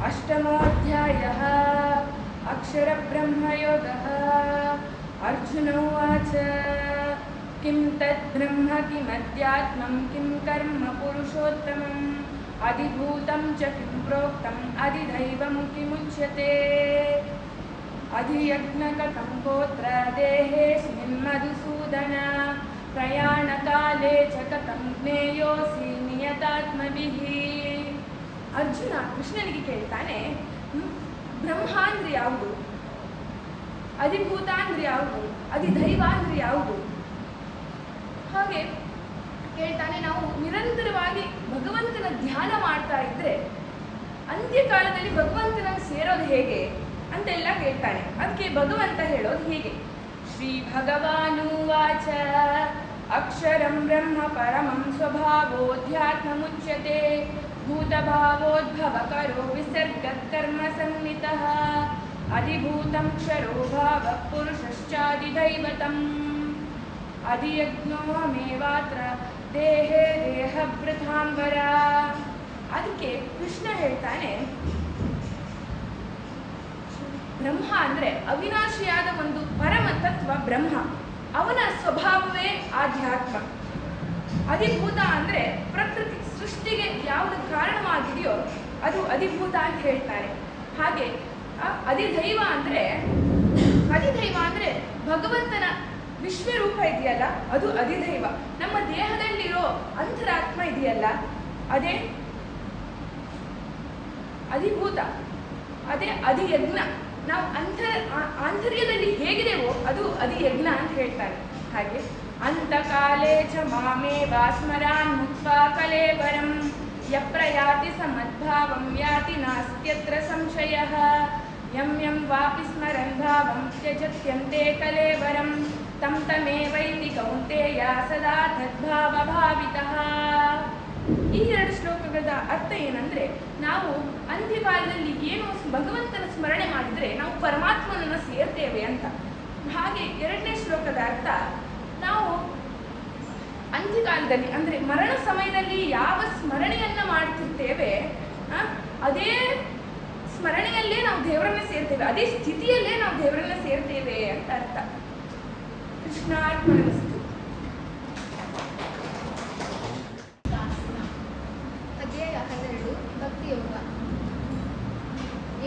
अष्टमोऽध्यायः अक्षरब्रह्मयोगः। अर्जुन उवाच किं तद्ब्रह्म किमध्यात्मं किं कर्म पुरुषोत्तमम् अधिभूतं च किं प्रोक्तम् अधिदैवं किमुच्यते। अधियज्ञकथं गोत्र देहेऽस्मिन् मधुसूदन प्रयाणकाले च कथं ज्ञेयोऽसि ನಿಯತಾತ್ಮಭಿಃ. ಅರ್ಜುನ ಕೃಷ್ಣನಿಗೆ ಕೇಳ್ತಾನೆ, ಬ್ರಹ್ಮ ಅಂದ್ರೆ ಯಾವುದು, ಅಧಿಭೂತ ಅಂದ್ರೆ ಯಾವುದು, ಅಧಿದೈವ ಅಂದ್ರೆ ಯಾವುದು ಹಾಗೆ ಕೇಳ್ತಾನೆ. ನಾವು ನಿರಂತರವಾಗಿ ಭಗವಂತನ ಧ್ಯಾನ ಮಾಡ್ತಾ ಇದ್ರೆ ಅಂತ್ಯಕಾಲದಲ್ಲಿ ಭಗವಂತನ ಸೇರೋದು ಹೇಗೆ ಅಂತೆಲ್ಲ ಕೇಳ್ತಾನೆ. ಅದಕ್ಕೆ ಭಗವಂತ ಹೇಳೋದು ಹೀಗೆ, ಶ್ರೀ ಭಗವಾನುವಾಚ ಅಕ್ಷರಂ ಬ್ರಹ್ಮ ಪರಮಂ ಸ್ವಭಾವೋಧ್ಯಾತ್ಮಮುಚ್ಯತೆ ಭೂತಭಾವೋದ್ಭವಕರೋ ವಿಸರ್ಗಕರ್ಮ ಸಂಹಿತಃ ಅಧಿಭೂತಂ ಕ್ಷರೋ ಭಾವಃ ಪುರುಷಶ್ಚಾಧಿದೈವತಂ ಅಧಿಯಜ್ಞೋಮೇವಾತ್ರ ದೇಹೇ ದೇಹಭೃತಾಂಬರ. ಅದಕ್ಕೆ ಕೃಷ್ಣ ಹೇಳ್ತಾನೆ, ಬ್ರಹ್ಮ ಅಂದರೆ ಅವಿನಾಶಿಯಾದ ಒಂದು ಪರಮ ತತ್ವ ಬ್ರಹ್ಮ, ಅವನ ಸ್ವಭಾವವೇ ಆಧ್ಯಾತ್ಮ. ಅಧಿಭೂತ ಅಂದರೆ ಪ್ರಕೃತಿ ಸೃಷ್ಟಿಗೆ ಯಾವುದು ಕಾರಣವಾಗಿದೆಯೋ ಅದು ಅಧಿಭೂತ ಅಂತ ಹೇಳ್ತಾರೆ. ಹಾಗೆ ಅಧಿದೈವ ಅಂದರೆ ಭಗವಂತನ ವಿಶ್ವರೂಪ ಇದೆಯಲ್ಲ ಅದು ಅಧಿದೈವ. ನಮ್ಮ ದೇಹದಲ್ಲಿರೋ ಅಂತರಾತ್ಮ ಇದೆಯಲ್ಲ ಅದೇ ಅಧಿಭೂತ, ಅದೇ ಅಧಿಯಜ್ಞ. ನಾವು ಆಂತರ್ಯದಲ್ಲಿ ಹೇಗಿದೆವೋ ಅದು ಅಧಿಯಜ್ಞ ಅಂತ ಹೇಳ್ತಾರೆ. ಹಾಗೆ ಅಂತಕಾಲೇ ಚ ಮಾಮೇವ ಸ್ಮರಾನ್ ಮುಕ್ತ್ವಾ ಕಲೇವರಂ ಯಪ್ರಯಾತಿ ಸಮದ್ಭಾವಂ ಯಾತಿ ನಾಸ್ತ್ಯತ್ರ ಸಂಶಯಃ ಯಂ ಯಂ ವಾಪಿ ಸ್ಮರನ್ ಭಾವಂ ತ್ಯಜತ್ಯಂತೆ ಕಲೇವರಂ ತಂ ತಮೇವೈತಿ ಕೌಂತೆಯ ಸದಾ ತದ್ಭಾವ ಭಾವಿತಃ. ಈ ಎರಡು ಶ್ಲೋಕಗಳ ಅರ್ಥ ಏನಂದ್ರೆ, ನಾವು ಅಂತ್ಯಕಾಲದಲ್ಲಿ ಏನು ಭಗವಂತನ ಸ್ಮರಣೆ ಮಾಡಿದರೆ ನಾವು ಪರಮಾತ್ಮನನ್ನು ಸೇರ್ತೇವೆ ಅಂತ. ಹಾಗೆ ಎರಡನೇ ಶ್ಲೋಕದ ಅರ್ಥ, ನಾವು ಅಂತ್ಯಕಾಲದಲ್ಲಿ ಅಂದರೆ ಮರಣ ಸಮಯದಲ್ಲಿ ಯಾವ ಸ್ಮರಣೆಯನ್ನ ಮಾಡ್ತಿರ್ತೇವೆ ಅದೇ ಸ್ಮರಣೆಯಲ್ಲೇ ನಾವು ದೇವರನ್ನ ಸೇರ್ತೇವೆ, ಅದೇ ಸ್ಥಿತಿಯಲ್ಲೇ ನಾವು ದೇವರನ್ನ ಸೇರ್ತೇವೆ ಅಂತ ಅರ್ಥ. ಕೃಷ್ಣಾರ್ಪಣಮಸ್ತು. ಅಧ್ಯಾಯ 12 ಭಕ್ತಿಯೋಗ.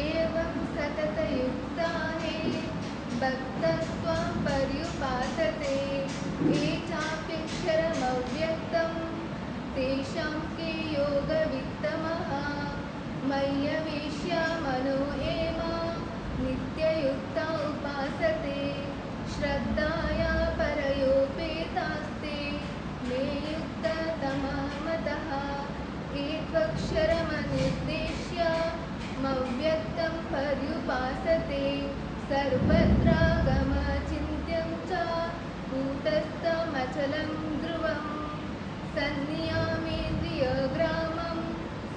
ಏವಂ ಸತತಯುಕ್ತಾನೇ ಭಕ್ತಸ್ತ್ವಂ ಪರ್ಯುಪಾಸತೆ ಯೇ ಚಾಪ್ಯಕ್ಷರಮವ್ಯಕ್ತಂ ತೇಷಾಂ ಕೇ ಯೋಗವಿತ್ತಮಃ ಮಯ್ಯವೇಶ್ಯ ಮನೋ ಏವ ನಿತ್ಯಯುಕ್ತ ಉಪಾಸತೆ ಶ್ರದ್ಧಾಯ ಪರಯೋಪೇತಾಸ್ತೆ ಮೇ ಯುಕ್ತತಮಃ ಏತ್ವಕ್ಷರಮನಿರ್ದೇಶ್ಯ ಮವ್ಯಕ್ತಂ ಪರ್ಯುಪಾಸತೆ ಸರ್ವತ್ರ ಗಮಚಿಂತ್ಯಂ ಚ ಕೂಟಸ್ಥಮಚಲಂ ಧ್ರುವಂ ಸನ್ನಿಯಾಮೇಂದ್ರಿಯಗ್ರಾಮಂ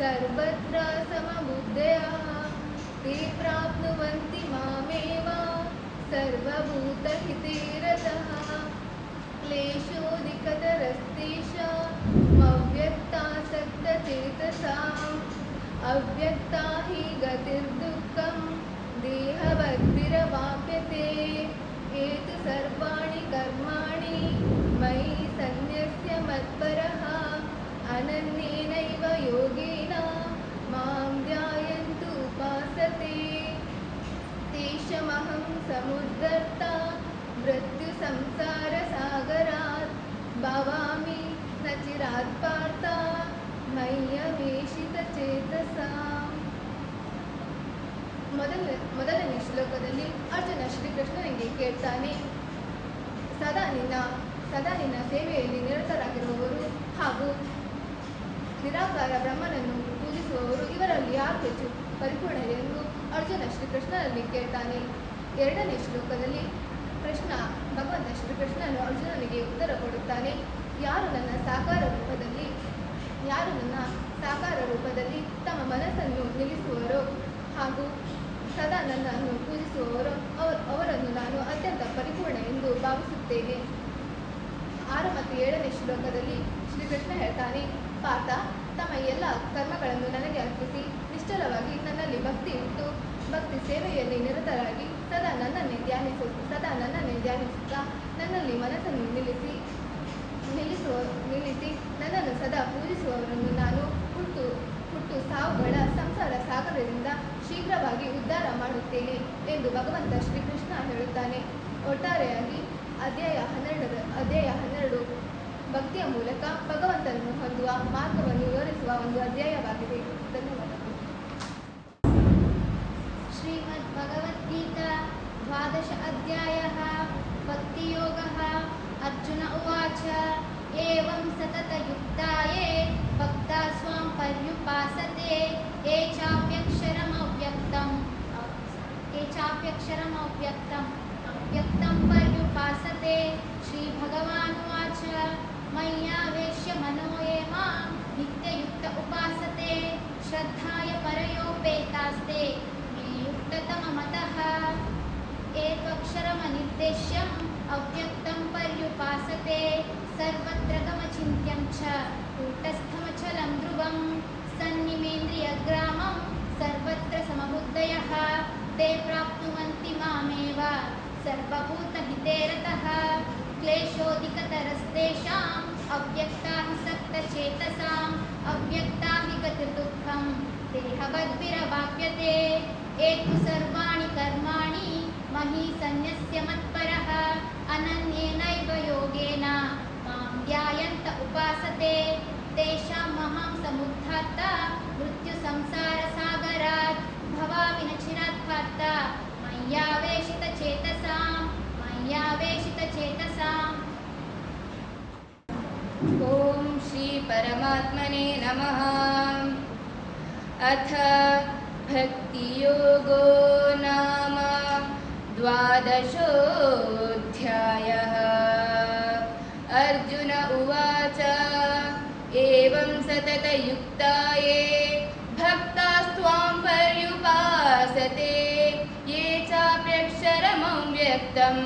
ಸರ್ವತ್ರ ಸಮಬುದ್ಧಯಃ ತೇ ಪ್ರಾಪ್ನುವಂತಿ ಮಾಮೇವ ಸರ್ವಭೂತಹಿತೇ ರತಃ ಕ್ಲೇಶೋದಿಕತರಸ್तेषामव्यक्तासक्तचेतसाम् ಅವ್ಯಕ್ತಾ ಹಿ ಗತಿರ್ದುಃಖಂ ದೇಹವದ್ಭಿರವಾಪ್ಯತೆ ಏತು ಸರ್ವಾಣಿ ಕರ್ಮಾಣಿ ಮಯಿ ಸನ್ಯಸ್ಯ ಮತ್ಪರಃ ಅನನ್ಯೇನೈವ ಯೋಗೇನ ಮಾಂ ಧ್ಯಾಯन्तु ಉಪಾಸತೆ ತೇಷಮಹಂ ಸಮುದ್ಧರ್ತಾ ಮೃತ್ಯು ಸಂಸಾರ ಸಾಗರಾತ್ ಭವಾಮಿ ನ ಚಿರಾತ್ ಪಾರ್ಥ ಮಯ್ಯವೇಶಿತ ಚೇತಸಾಂ. ಮೊದಲನೇ ಶ್ಲೋಕದಲ್ಲಿ ಅರ್ಜುನ ಶ್ರೀಕೃಷ್ಣನಿಗೆ ಕೇಳ್ತಾನೆ, ಸದಾ ನಿನ್ನ ಸೇವೆಯಲ್ಲಿ ನಿರತರಾಗಿರುವವರು ಹಾಗೂ ನಿರಾಕಾರ ಬ್ರಹ್ಮನನ್ನು ಪೂಜಿಸುವವರು ಇವರಲ್ಲಿ ಯಾರು ಹೆಚ್ಚು ಪರಿಪೂರ್ಣರೆಂದು ಅರ್ಜುನ ಶ್ರೀಕೃಷ್ಣನಲ್ಲಿ ಕೇಳ್ತಾನೆ. ಎರಡನೇ ಶ್ಲೋಕದಲ್ಲಿ ಭಗವಂತ ಶ್ರೀಕೃಷ್ಣನು ಅರ್ಜುನನಿಗೆ ಉತ್ತರ ಕೊಡುತ್ತಾನೆ, ಯಾರು ನನ್ನ ಸಾಕಾರ ರೂಪದಲ್ಲಿ ತಮ್ಮ ಮನಸ್ಸನ್ನು ನಿಲ್ಲಿಸುವರೋ ಹಾಗೂ ಸದಾ ನನ್ನನ್ನು ಪೂಜಿಸುವವರೋ ಅವರನ್ನು ನಾನು ಅತ್ಯಂತ ಪರಿಪೂರ್ಣ ಎಂದು ಭಾವಿಸುತ್ತೇನೆ. 6 ಮತ್ತು 7ನೇ ಶ್ಲೋಕದಲ್ಲಿ ಶ್ರೀಕೃಷ್ಣ ಹೇಳ್ತಾನೆ, ಪಾರ್ಥ, ತಮ್ಮ ಎಲ್ಲ ಕರ್ಮಗಳನ್ನು ನನಗೆ ಅರ್ಪಿಸಿ ನಿಶ್ಚಲವಾಗಿ ನನ್ನಲ್ಲಿ ಭಕ್ತಿ ಇಟ್ಟು ಭಕ್ತಿ ಸೇವೆಯಲ್ಲಿ ನಿರತರಾಗಿ ಸದಾ ನನ್ನನ್ನೇ ಧ್ಯಾನಿಸುತ್ತಾ ನನ್ನಲ್ಲಿ ಮನಸ್ಸನ್ನು ನಿಲ್ಲಿಸಿ ನನ್ನನ್ನು ಸದಾ ಪೂಜಿಸುವವರನ್ನು ನಾನು ಹುಟ್ಟು ಸಾವುಗಳ ಸಂಸಾರ ಸಾಗರದಿಂದ ಶೀಘ್ರವಾಗಿ ಉದ್ಧಾರ ಮಾಡುತ್ತೇನೆ ಎಂದು ಭಗವಂತ ಶ್ರೀಕೃಷ್ಣ ಹೇಳುತ್ತಾನೆ. ಒಟ್ಟಾರೆಯಾಗಿ ಅಧ್ಯಾಯ 12 ಭಕ್ತಿಯ ಮೂಲಕ ಭಗವಂತನನ್ನು ಹೊಂದುವ ಮಾರ್ಗವನ್ನು ವಿವರಿಸುವ ಒಂದು ಅಧ್ಯಾಯವಾಗಿದೆ. ಧನ್ಯವಾದಗಳು. ಶ್ರೀಮದ್ ಭಗವದ್ಗೀತಾ 12 ಅಧ್ಯಾಯः ಭಕ್ತಿಯೋಗः. ಅರ್ಜುನ ಉವಾಚ ಏವಂ ಸತತಯುಕ್ತಾಯೇ ಭಕ್ತಾ ಸ್ವಾಂ ಪರ್ಯುಪಾಸತೆ ಯೇ ಚಾಪ್ಯಕ್ಷರಮವ್ಯಕ್ತಂ ಪರ್ಯುಪಾಸತೆ. ಶ್ರೀಭಗವಾನುವಾಚ ಮಯ್ಯಾವೇಶ್ಯ ಮನೋ ಯೇ ಮಾಂ ನಿತ್ಯಯುಕ್ತ ಉಪಾಸತೆ ಶ್ರದ್ಧಾಯ ಪರಯೋಪೇತಾಸ್ತೆ ಮೇ ಯುಕ್ತತಮಮತಃ. ಏತ್ವಕ್ಷರಮನಿರ್ದೇಶ್ಯಂ ಅವ್ಯಕ್ತಂ ಪರ್ಯುಪಾಸತೆ ಸರ್ವತ್ರ ಗಮಚಿಂತ್ಯಂ ಚ ಕೂಟಸ್ಥಮಚಲಂ ಧ್ರುವಂ ಸನ್ನಿಮೇಂದ್ರಿಯಗ್ರಾಮಂ ಸರ್ವತ್ರ ಸಮಬುದ್ಧಯಃ ತೇ ಪ್ರಾಪ್ನುವಂತಿ ಮಾಮೇವ ಸರ್ವಭೂತಹಿತೆ ರತಃ. ಕ್ಲೇಶೋಧಿಕತರಸ್ತೇಷಾಂ ಅವ್ಯಕ್ತಾ ಹಿ ಸಕ್ತಚೇತಸಾಂ ಅವ್ಯಕ್ತಾ ಹಿ ಗತಿರ್ದುಃಖಂ ದೇಹವದ್ಭಿರವಾಪ್ಯತೆ. ಏತು ಸರ್ವಾಣಿ ಕರ್ಮಾಣಿ ಮಹಿ ಸನ್ಯಸ್ಯ ಮತ್ಪರಃ ಅನನ್ಯೇನೈವ ಯೋಗೇನ ಮಾಂ ಧ್ಯಾಯಂತ ಉಪಾಸತೆ ತೇಷಾಂ ಮಹಾಂ ಸಮುದ್ಧಾತ್ತ ಮೃತ್ಯು ಸಂಸಾರ ಸಾಗರಾತ್ ಭವಾಮಿ ನ ಚಿರಾತ್ ಪಾರ್ಥ ಮಯ್ಯಾವೇಶಿತ ಚೇತಸಾಂ. ಓಂ ಶ್ರೀ ಪರಮಾತ್ಮನೇ ನಮಃ. ಅಥ ಭಕ್ತಿಯೋಗೋ ನಾಮ 12ೋऽಧ್ಯಾಯः. ಅರ್ಜುನ ಉವಾಚ ಏವಂ ಸತತಯುಕ್ತಾಯೇ ಭಕ್ತಾಸ್ತ್ವಾಂ ಪರ್ಯುಪಾಸತೆ ಯೇ ಚಾಪ್ಯಕ್ಷರಮವ್ಯಕ್ತಂ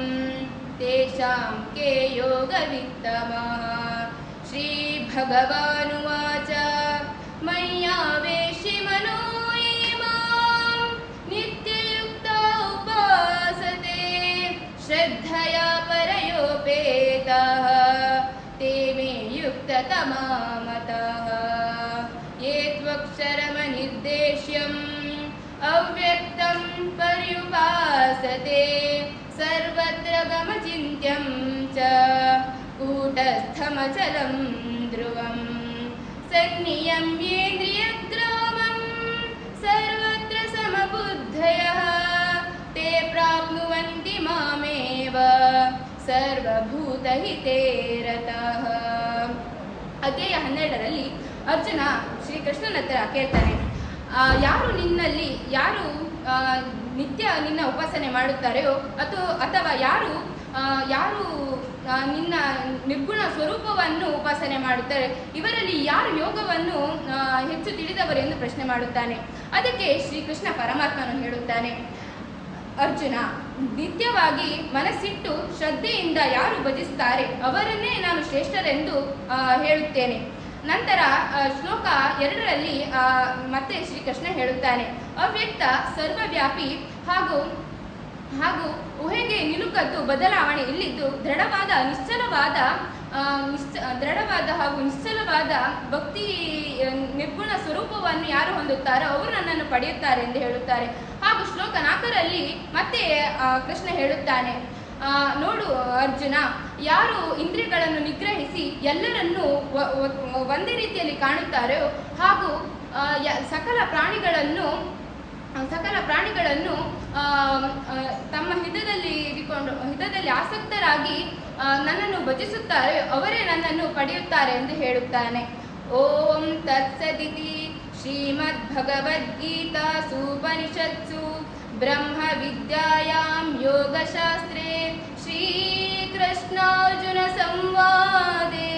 ತೇಷಾಂ ಕೇ ಯೋಗವಿತ್ತಮಃ. ಶ್ರೀಭಗವಾನುವಾಚ ಮಯ್ಯಾವೇಶಿ ಮನೋ ಯೇ ಮಾಂ ನಿತ್ಯಯುಕ್ತ ಉಪಾಸತೆ ಶ್ರದ್ಧಯಾ ಪರಯೋಪೇತಃ ತೇ ಮೇ ಯುಕ್ತತಮಾ ಮತಃ. ಏತ್ವಕ್ಷರಮನಿರ್ದೇಶ್ಯಂ ಅವ್ಯಕ್ತಂ ಪರ್ಯುಪಾಸತೆ ಸರ್ವತ್ರ ಗಮಚಿಂತ್ಯಂ ಚ ಕೂಟಸ್ಥಮಚಲಂ ಧ್ರುವಂ ಸನ್ನಿಯಮ್ಯೇಂದ್ರಿಯಗ್ರಾಮಂ ಸರ್ವತ್ರ ಸಮಬುದ್ಧಯಃ ತೇ ಪ್ರಾಪ್ನುವಂತಿ ಮಾಮೇವ ಸರ್ವಭೂತಹಿತೆ ರತಃ. ಅಧ್ಯಾಯ 12ರಲ್ಲಿ ಅರ್ಜುನ ಶ್ರೀಕೃಷ್ಣನ ಹತ್ರ ಕೇಳ್ತಾನೆ, ಯಾರು ನಿತ್ಯ ನಿನ್ನ ಉಪಾಸನೆ ಮಾಡುತ್ತಾರೆಯೋ ಅಥವಾ ಯಾರು ನಿನ್ನ ನಿರ್ಗುಣ ಸ್ವರೂಪವನ್ನು ಉಪಾಸನೆ ಮಾಡುತ್ತಾರೆ, ಇವರಲ್ಲಿ ಯಾರು ಯೋಗವನ್ನು ಹೆಚ್ಚು ತಿಳಿದವರು ಎಂದು ಪ್ರಶ್ನೆ ಮಾಡುತ್ತಾನೆ. ಅದಕ್ಕೆ ಶ್ರೀಕೃಷ್ಣ ಪರಮಾತ್ಮನು ಹೇಳುತ್ತಾನೆ, ಅರ್ಜುನ, ನಿತ್ಯವಾಗಿ ಮನಸ್ಸಿಟ್ಟು ಶ್ರದ್ಧೆಯಿಂದ ಯಾರು ಭಜಿಸುತ್ತಾರೆ ಅವರನ್ನೇ ನಾನು ಶ್ರೇಷ್ಠರೆಂದು ಹೇಳುತ್ತೇನೆ. ನಂತರ ಶ್ಲೋಕ 2ರಲ್ಲಿ ಮತ್ತೆ ಶ್ರೀಕೃಷ್ಣ ಹೇಳುತ್ತಾನೆ, ಅವ್ಯಕ್ತ ಸರ್ವವ್ಯಾಪಿ ಹಾಗೂ ಊಹೆಗೆ ನಿಲುಕದ್ದು ಬದಲಾವಣೆ ಇಲ್ಲಿದ್ದು ದೃಢವಾದ ಹಾಗೂ ನಿಶ್ಚಲವಾದ ಭಕ್ತಿ ನಿರ್ಗುಣ ಸ್ವರೂಪವನ್ನು ಯಾರು ಹೊಂದುತ್ತಾರೋ ಅವರು ನನ್ನನ್ನು ಪಡೆಯುತ್ತಾರೆ ಎಂದು ಹೇಳುತ್ತಾರೆ. ಹಾಗೂ ಶ್ಲೋಕ 4ರಲ್ಲಿ ಮತ್ತೆ ಕೃಷ್ಣ ಹೇಳುತ್ತಾನೆ, ನೋಡು ಅರ್ಜುನ, ಯಾರು ಇಂದ್ರಿಯಗಳನ್ನು ನಿಗ್ರಹಿಸಿ ಎಲ್ಲರನ್ನೂ ಒಂದೇ ರೀತಿಯಲ್ಲಿ ಕಾಣುತ್ತಾರೋ ಹಾಗೂ ಸಕಲ ಪ್ರಾಣಿಗಳನ್ನು ತಮ್ಮ ಹಿತದಲ್ಲಿ ಆಸಕ್ತರಾಗಿ ನನ್ನನ್ನು ಭಜಿಸುತ್ತಾರೆ ಅವರೇ ನನ್ನನ್ನು ಪಡೆಯುತ್ತಾರೆ ಎಂದು ಹೇಳುತ್ತಾನೆ. ಓಂ ತತ್ಸದಿತಿ ಶ್ರೀಮದ್ಭಗವದ್ಗೀತಾಸೂಪನಿಷತ್ಸು ಬ್ರಹ್ಮ ವಿದ್ಯಾಯಾಂ ಯೋಗಶಾಸ್ತ್ರೇ ಶ್ರೀಕೃಷ್ಣಾರ್ಜುನ ಸಂವಾದೆ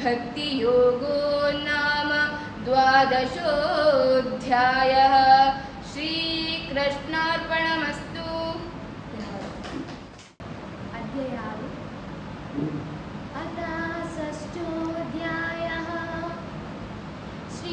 ಭಕ್ತಿಯೋಗೋ ನಾಮ 12ೋऽಧ್ಯಾಯः. ಶ್ರೀಕೃಷ್ಣಾರ್ಪಣಮಸ್ತು. ಅಧ್ಯಾಯ 6 ಅಥ ಷಷ್ಠೋऽಧ್ಯಾಯः. ಶ್ರೀ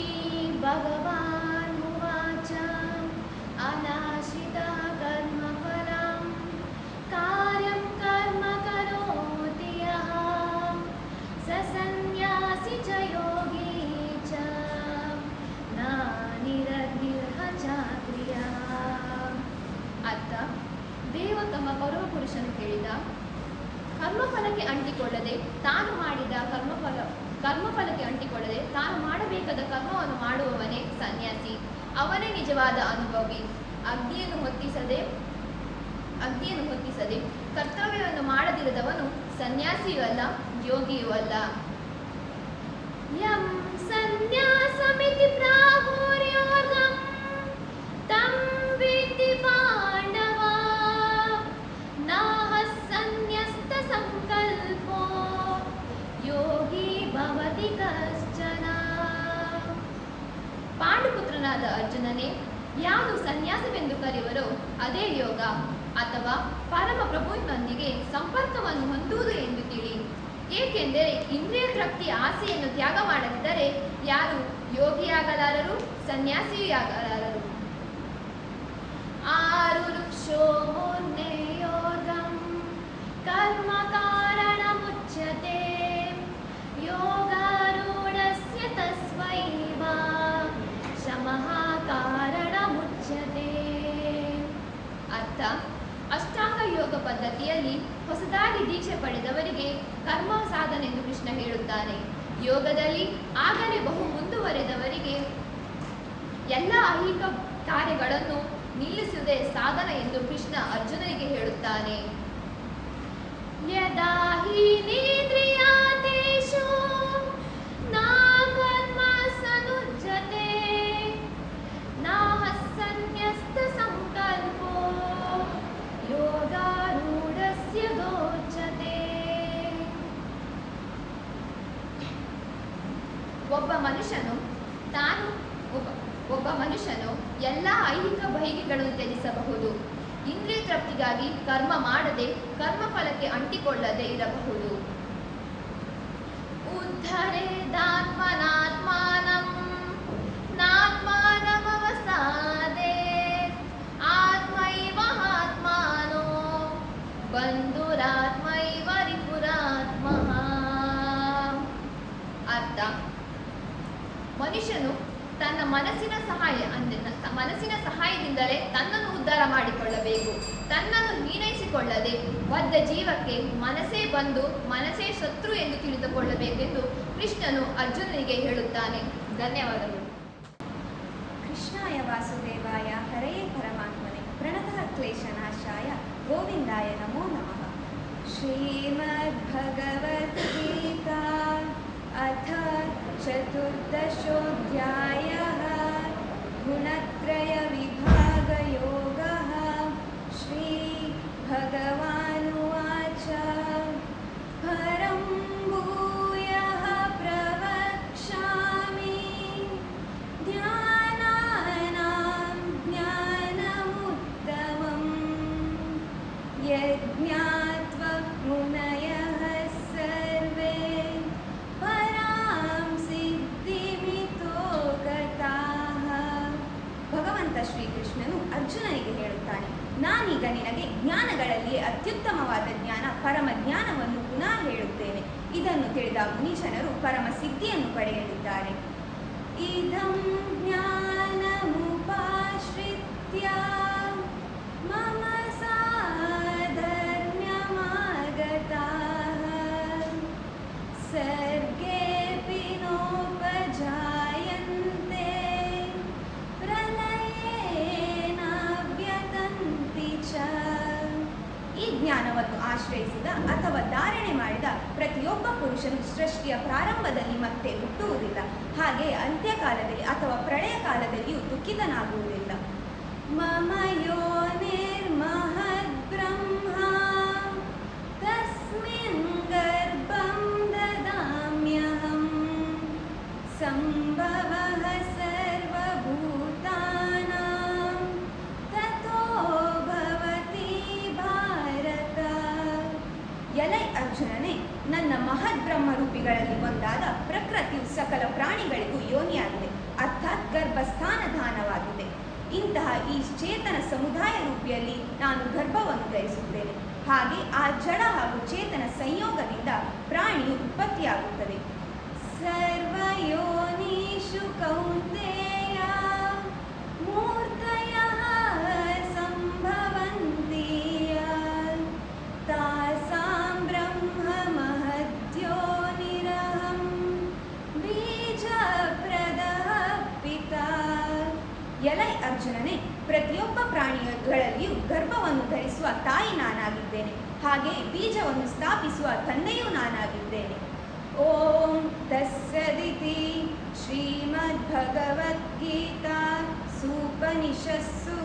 ಕರ್ಮಫಲಕ್ಕೆ ಅಂಟಿಕೊಳ್ಳದೆ ತಾನು ಮಾಡಿದ ಕರ್ಮಫಲಕ್ಕೆ ಅಂಟಿಕೊಳ್ಳದೆ ತಾನು ಮಾಡಬೇಕಾದ ಕರ್ಮವನ್ನು ಮಾಡುವವನೇ ಸನ್ಯಾಸಿ. ಅವನೇ ನಿಜವಾದ ಅನುಭವಿ. ಅಗ್ನಿಯನ್ನು ಹೊತ್ತಿಸದೆ ಕರ್ತವ್ಯವನ್ನು ಮಾಡದಿರದವನು ಸನ್ಯಾಸಿಯೂ ಅಲ್ಲ, ಯೋಗಿಯೂ ಅಲ್ಲ. ಯಂ ಸನ್ಯಾಸಮಿತಿ ಪ್ರಾಹುರ್ಯೋಗಂ ತಂ ವಿದ್ಧಿ ಪಾಂಡವ ನಾಹ ಸನ್ಯಸ್ತ ಸಂಕಲ್ಪೋ ಯೋಗಿ ಭವತಿ ಕಶ್ಚನ. ಪಾಂಡುಪುತ್ರನಾದ ಅರ್ಜುನನೇ, ಯಾವುದು ಸನ್ಯಾಸವೆಂದು ಕರೆಯುವರೋ ಅದೇ ಯೋಗ ಅಥವಾ ಪರಮ ಪ್ರಭುವಿನೊಂದಿಗೆ ಸಂಪರ್ಕವನ್ನು ಹೊಂದುವುದು ಎಂದು ತಿಳಿ. ಏಕೆಂದರೆ ಇಂದ್ರಿಯ ತೃಪ್ತಿಯ ಆಸೆಯನ್ನು ತ್ಯಾಗ ಮಾಡದಿದ್ದರೆ ಯಾರು ಯೋಗಿಯಾಗಲಾರರು, ಸನ್ಯಾಸಿಯಾಗಲಾರರು. ಆರುರುಕ್ಷೋ ಮುರ್ನೇಯೋಗಂ ಕರ್ಮ ಕಾರಣ ಮುಚ್ಯತೆ ಯೋಗಾರೂಢಸ್ಯ ತಸ್ವೈವ ಶಮಃ ಕಾರಣ ಮುಚ್ಯತೆ. ಅರ್ಥ: ಅಷ್ಟಾಂಗ ಯೋಗ ಪದ್ಧತಿಯಲ್ಲಿ ಹೊಸದಾಗಿ ದೀಕ್ಷೆ ಪಡೆದವರಿಗೆ ಕರ್ಮ ಸಾಧನೆ ಎಂದು ಕೃಷ್ಣ ಹೇಳುತ್ತಾನೆ. ಯೋಗದಲ್ಲಿ ಆಗಲೇ ಬಹು ಮುಂದುವರೆದವರಿಗೆ ಎಲ್ಲ ಐಹಿಕ ಕಾರ್ಯಗಳನ್ನು ನಿಲ್ಲಿಸುವುದೇ ಸಾಧನ ಎಂದು ಕೃಷ್ಣ ಅರ್ಜುನನಿಗೆ ಹೇಳುತ್ತಾನೆ. ಯದಾ ಹೀನೇಂದ್ರಿಯಾದೇಶೋ ನಾ ಕರ್ಮ ಸನುಜ್ಜತೆ ನಾಹ ಸನ್ಯಸ್ತ ಸಂಕಲ್ಪೋ ಯೋಗಾರೂಢಸ್ಯ ಗೋಚತೆ. ಒಬ್ಬ ಮನುಷ್ಯನು ಎಲ್ಲ ಐಹಿಕ ಬಯಕೆಗಳನ್ನು ತ್ಯಜಿಸಬಹುದು. ಇಂದ್ರಿಯ ತೃಪ್ತಿಗಾಗಿ ಕರ್ಮ ಮಾಡದೆ ಕರ್ಮಫಲಕ್ಕೆ ಅಂಟಿಕೊಳ್ಳದೆ ಇರಬಹುದು. ಉದ್ಧರೇದಾತ್ಮನಾತ್ಮಾನಂ ನಾತ್ಮಾನಮವಸಾದೆ ಆತ್ಮೈವ ಆತ್ಮಾನೋ ಬಂಧುರಾತ್ಮೈವ ರಿಪುರಾತ್ಮಃ. ಅರ್ಥ: ಮನುಷ್ಯನು ತನ್ನ ಮನಸ್ಸಿನ ಸಹಾಯದಿಂದಲೇ ತನ್ನನ್ನು ಉದ್ಧಾರ ಮಾಡಿಕೊಳ್ಳಬೇಕು. ತನ್ನನ್ನು ಹೀನೈಸಿಕೊಳ್ಳದೆ ಬದ್ಧ ಜೀವಕ್ಕೆ ಮನಸ್ಸೇ ಬಂದು ಮನಸ್ಸೇ ಶತ್ರು ಎಂದು ತಿಳಿದುಕೊಳ್ಳಬೇಕೆಂದು ಕೃಷ್ಣನು ಅರ್ಜುನನಿಗೆ ಹೇಳುತ್ತಾನೆ. ಧನ್ಯವಾದಗಳು. ಕೃಷ್ಣಾಯ ವಾಸುದೇವಾಯ ಹರಯೇ ಪರಮಾತ್ಮನೆ ಪ್ರಣತಃ ಕ್ಲೇಶನಾಶಾಯ ಗೋವಿಂದಾಯ ನಮೋ ನಮಃ. ಶ್ರೀಮದ್ಭಗವದ್ಗೀತಾ ಅಥ ಚತುರ್ದಶೋऽಧ್ಯಾಯಃ ಗುಣತ್ರಯ ವಿಭಾಗ ಯೋಗಃ. ಶ್ರೀ ಭಗವಾನುವಾಚ ಪರಂ ಭೂಯಃ ಪ್ರವಕ್ಷ್ಯಾಮಿ ಜ್ಞಾನಾನಾಂ ಜ್ಞಾನಮುತ್ತಮಂ ಯಜ್ಞಾತ್ವಾ ಮುನಯಃ ಸರ್ವೇ ಪರಾಂ ಸಿದ್ಧಿಮಿತೋ ಗತಾಃ. ಭಗವಂತ ಶ್ರೀಕೃಷ್ಣನು ಅರ್ಜುನನಿಗೆ ಹೇಳುತ್ತಾನೆ, ನಾನೀಗ ನಿನಗೆ ಜ್ಞಾನಗಳಲ್ಲಿ ಅತ್ಯುತ್ತಮವಾದ ಜ್ಞಾನ ಪರಮ ಜ್ಞಾನವನ್ನು ಪುನಃ ಹೇಳುತ್ತೇನೆ. ಇದನ್ನು ತಿಳಿದ ಮುನೀಶನರು ಪರಮ ಸಿದ್ಧಿಯನ್ನು ಪಡೆಯಲಿದ್ದಾರೆ. ಇದಂ ಜ್ಞಾನಮುಪಾಶ್ರಿತ್ಯ ಮಮ ಸಾಧರ್ಮ್ಯಮಾಗತಾಃ ಸರ್ಗೇಪಿ ನೋಪಜಾಯಂತೆ ಪ್ರಲಯೇನ ವ್ಯತಂತಿ ಚ. ಈ ಜ್ಞಾನವನ್ನು ಆಶ್ರಯಿಸಿದ ಅಥವಾ ಧಾರಣೆ ಮಾಡಿದ ಪ್ರತಿಯೊಬ್ಬ ಪುರುಷನು ಸೃಷ್ಟಿಯ ಪ್ರಾರಂಭದಲ್ಲಿ ಮತ್ತೆ ಹುಟ್ಟುವುದಿಲ್ಲ, ಹಾಗೆ ಅಂತ್ಯಕಾಲದಲ್ಲಿ ಅಥವಾ ಪ್ರಳಯ ಕಾಲದಲ್ಲಿಯೂ ದುಃಖಿತನಾಗುವುದಿಲ್ಲ. ಮಮ ಯೋನಿರ್ಮಹದ್ ಬ್ರಹ್ಮ ತಸ್ಮಿನ್ ಗರ್ಭಂ ದದಾಮ್ಯಹಂ ಸಂಭವಃ ಸರ್ವಭೂತಾನಾಂ ತಥೋ ಭವತಿ ಭಾರತ. ಎಲೈ ಅರ್ಜುನನೇ, ನನ್ನ ಮಹದ್ ಬ್ರಹ್ಮರೂಪಿಗಳಲ್ಲಿ ಒಂದಾದ ಪ್ರಕೃತಿಯು ಸಕಲ ಪ್ರಾಣಿಗಳಿಗೂ ಯೋನಿಯಾಗಿದೆ, ಅರ್ಥಾತ್ ಗರ್ಭಸ್ಥಾನಧಾನವಾಗಿದೆ. ಇಂತಹ ಈ ಚೇತನ ಸಮುದಾಯ ರೂಪಿಯಲ್ಲಿ ನಾನು ಗರ್ಭವನ್ನು ಧರಿಸುತ್ತೇನೆ. ಹಾಗೆ ಆ ಜಡ ಹಾಗೂ ಚೇತನ ಸಂಯೋಗದಿಂದ ಪ್ರಾಣಿಯು ಉತ್ಪತ್ತಿಯಾಗುತ್ತದೆ. ಸರ್ವಯೋನಿಷು ಕೌಂತೆಯ ಮೂರ್ತಯಃ ಸಂಭವಂತಿ ತಾಸಾಂ ಗರ್ಭವನ್ನು ಧರಿಸುವ ತಾಯಿ ನಾನಾಗಿದ್ದೇನೆ. ಹಾಗೆ ಬೀಜವನ್ನು ಸ್ಥಾಪಿಸುವ ತಂದೆಯೂ ನಾನಾಗಿದ್ದೇನೆ. ಓಂ ತತ್ಸದಿತಿ ಶ್ರೀಮದ್ಭಗವದ್ಗೀತಾ ಸೂಪನಿಷತ್ಸು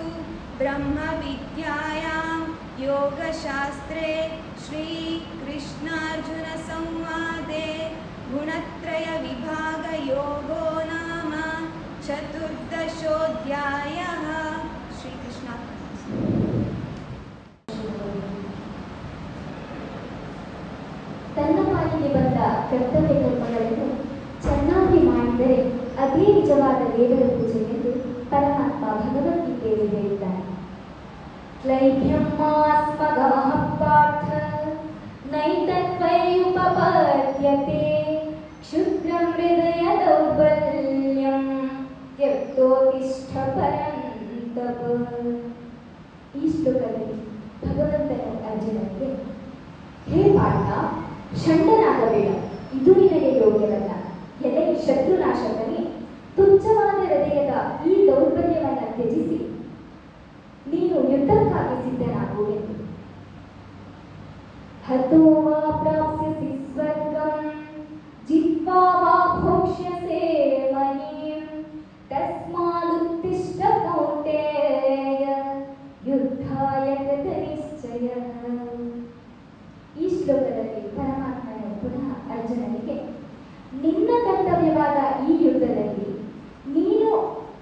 ಬ್ರಹ್ಮವಿದ್ಯಾಯಾಂ ಯೋಗಶಾಸ್ತ್ರೇ ಶ್ರೀಕೃಷ್ಣಾರ್ಜುನ ಸಂವಾದೆ ಗುಣತ್ರಯ ವಿಭಾಗ ಯೋಗೋ ನಾಮ ಚತುರ್ದಶೋಧ್ಯಾಯಃ. ಶ್ರೀಕೃಷ್ಣ. ತನ್ನ ಪಾಲಿಗೆ ಬಂದ ಕರ್ತವ್ಯ ಕರ್ಮಗಳನ್ನು ಚೆನ್ನಾಗಿ ಮಾಡಿದರೆ ಅದೇ ನಿಜವಾದ ದೇವರ ಪೂಜೆ ಎಂದು ಪರಮಾತ್ಮ ಭಗವದ್ಗೀತೆಯಲ್ಲಿ ಹೇಳಿದ್ದಾನೆ. ಕ್ಲೈಭ್ಯಮಾಸ್ಮಗಮಃ ಪಾರ್ಥ ನೈತತ್ವಯುಪಪದ್ಯತೆ ಕ್ಷುದ್ರಂ ಹೃದಯ ದೌರ್ಬಲ್ಯಂ ತ್ಯಕ್ತೋತಿಷ್ಠ ಪರಂತಪ. ಈ ಶ್ಲೋಕದಲ್ಲಿ ಭಗವಂತನು ಅರ್ಜುನನಿಗೆ, ಹೇ ಪಾರ್ಥ, ಷಂಡನಾಗಬೇಡ, ಇದು ನಿನಗೆ ಯೋಗ್ಯವಲ್ಲ. ಎಲೆ ಶತ್ರುನಾಶಕನೇ, ತುಚ್ಛವಾದ ಹೃದಯದ ಈ ದೌರ್ಬಲ್ಯವನ್ನು ತ್ಯಜಿಸಿ ನೀನು ಯುದ್ಧಕ್ಕಾಗಿ ಸಿದ್ಧನಾಗುವೆಂದು. ಹತೋ ವಾ ಪ್ರಾಪ್ಸ್ಯಸಿ ಸ್ವರ್ಗಂ ಜಿತ್ವಾ ವಾ ಭೋಕ್ಷ್ಯಸೇ ಮಹೀಂ ತಸ್ಮಾದುತ್ತಿಷ್ಠ ಕೌಂತೇಯ ಯುದ್ಧಾಯ ಕೃತ ನಿಶ್ಚಯಃ. ಈ ಶ್ಲೋಕದಲ್ಲಿ ಪರಮಾತ್ಮನು ಪುನಃ ಅರ್ಜುನನಿಗೆ, ನಿನ್ನ ಕರ್ತವ್ಯವಾದ ಈ ಯುದ್ಧದಲ್ಲಿ ನೀನು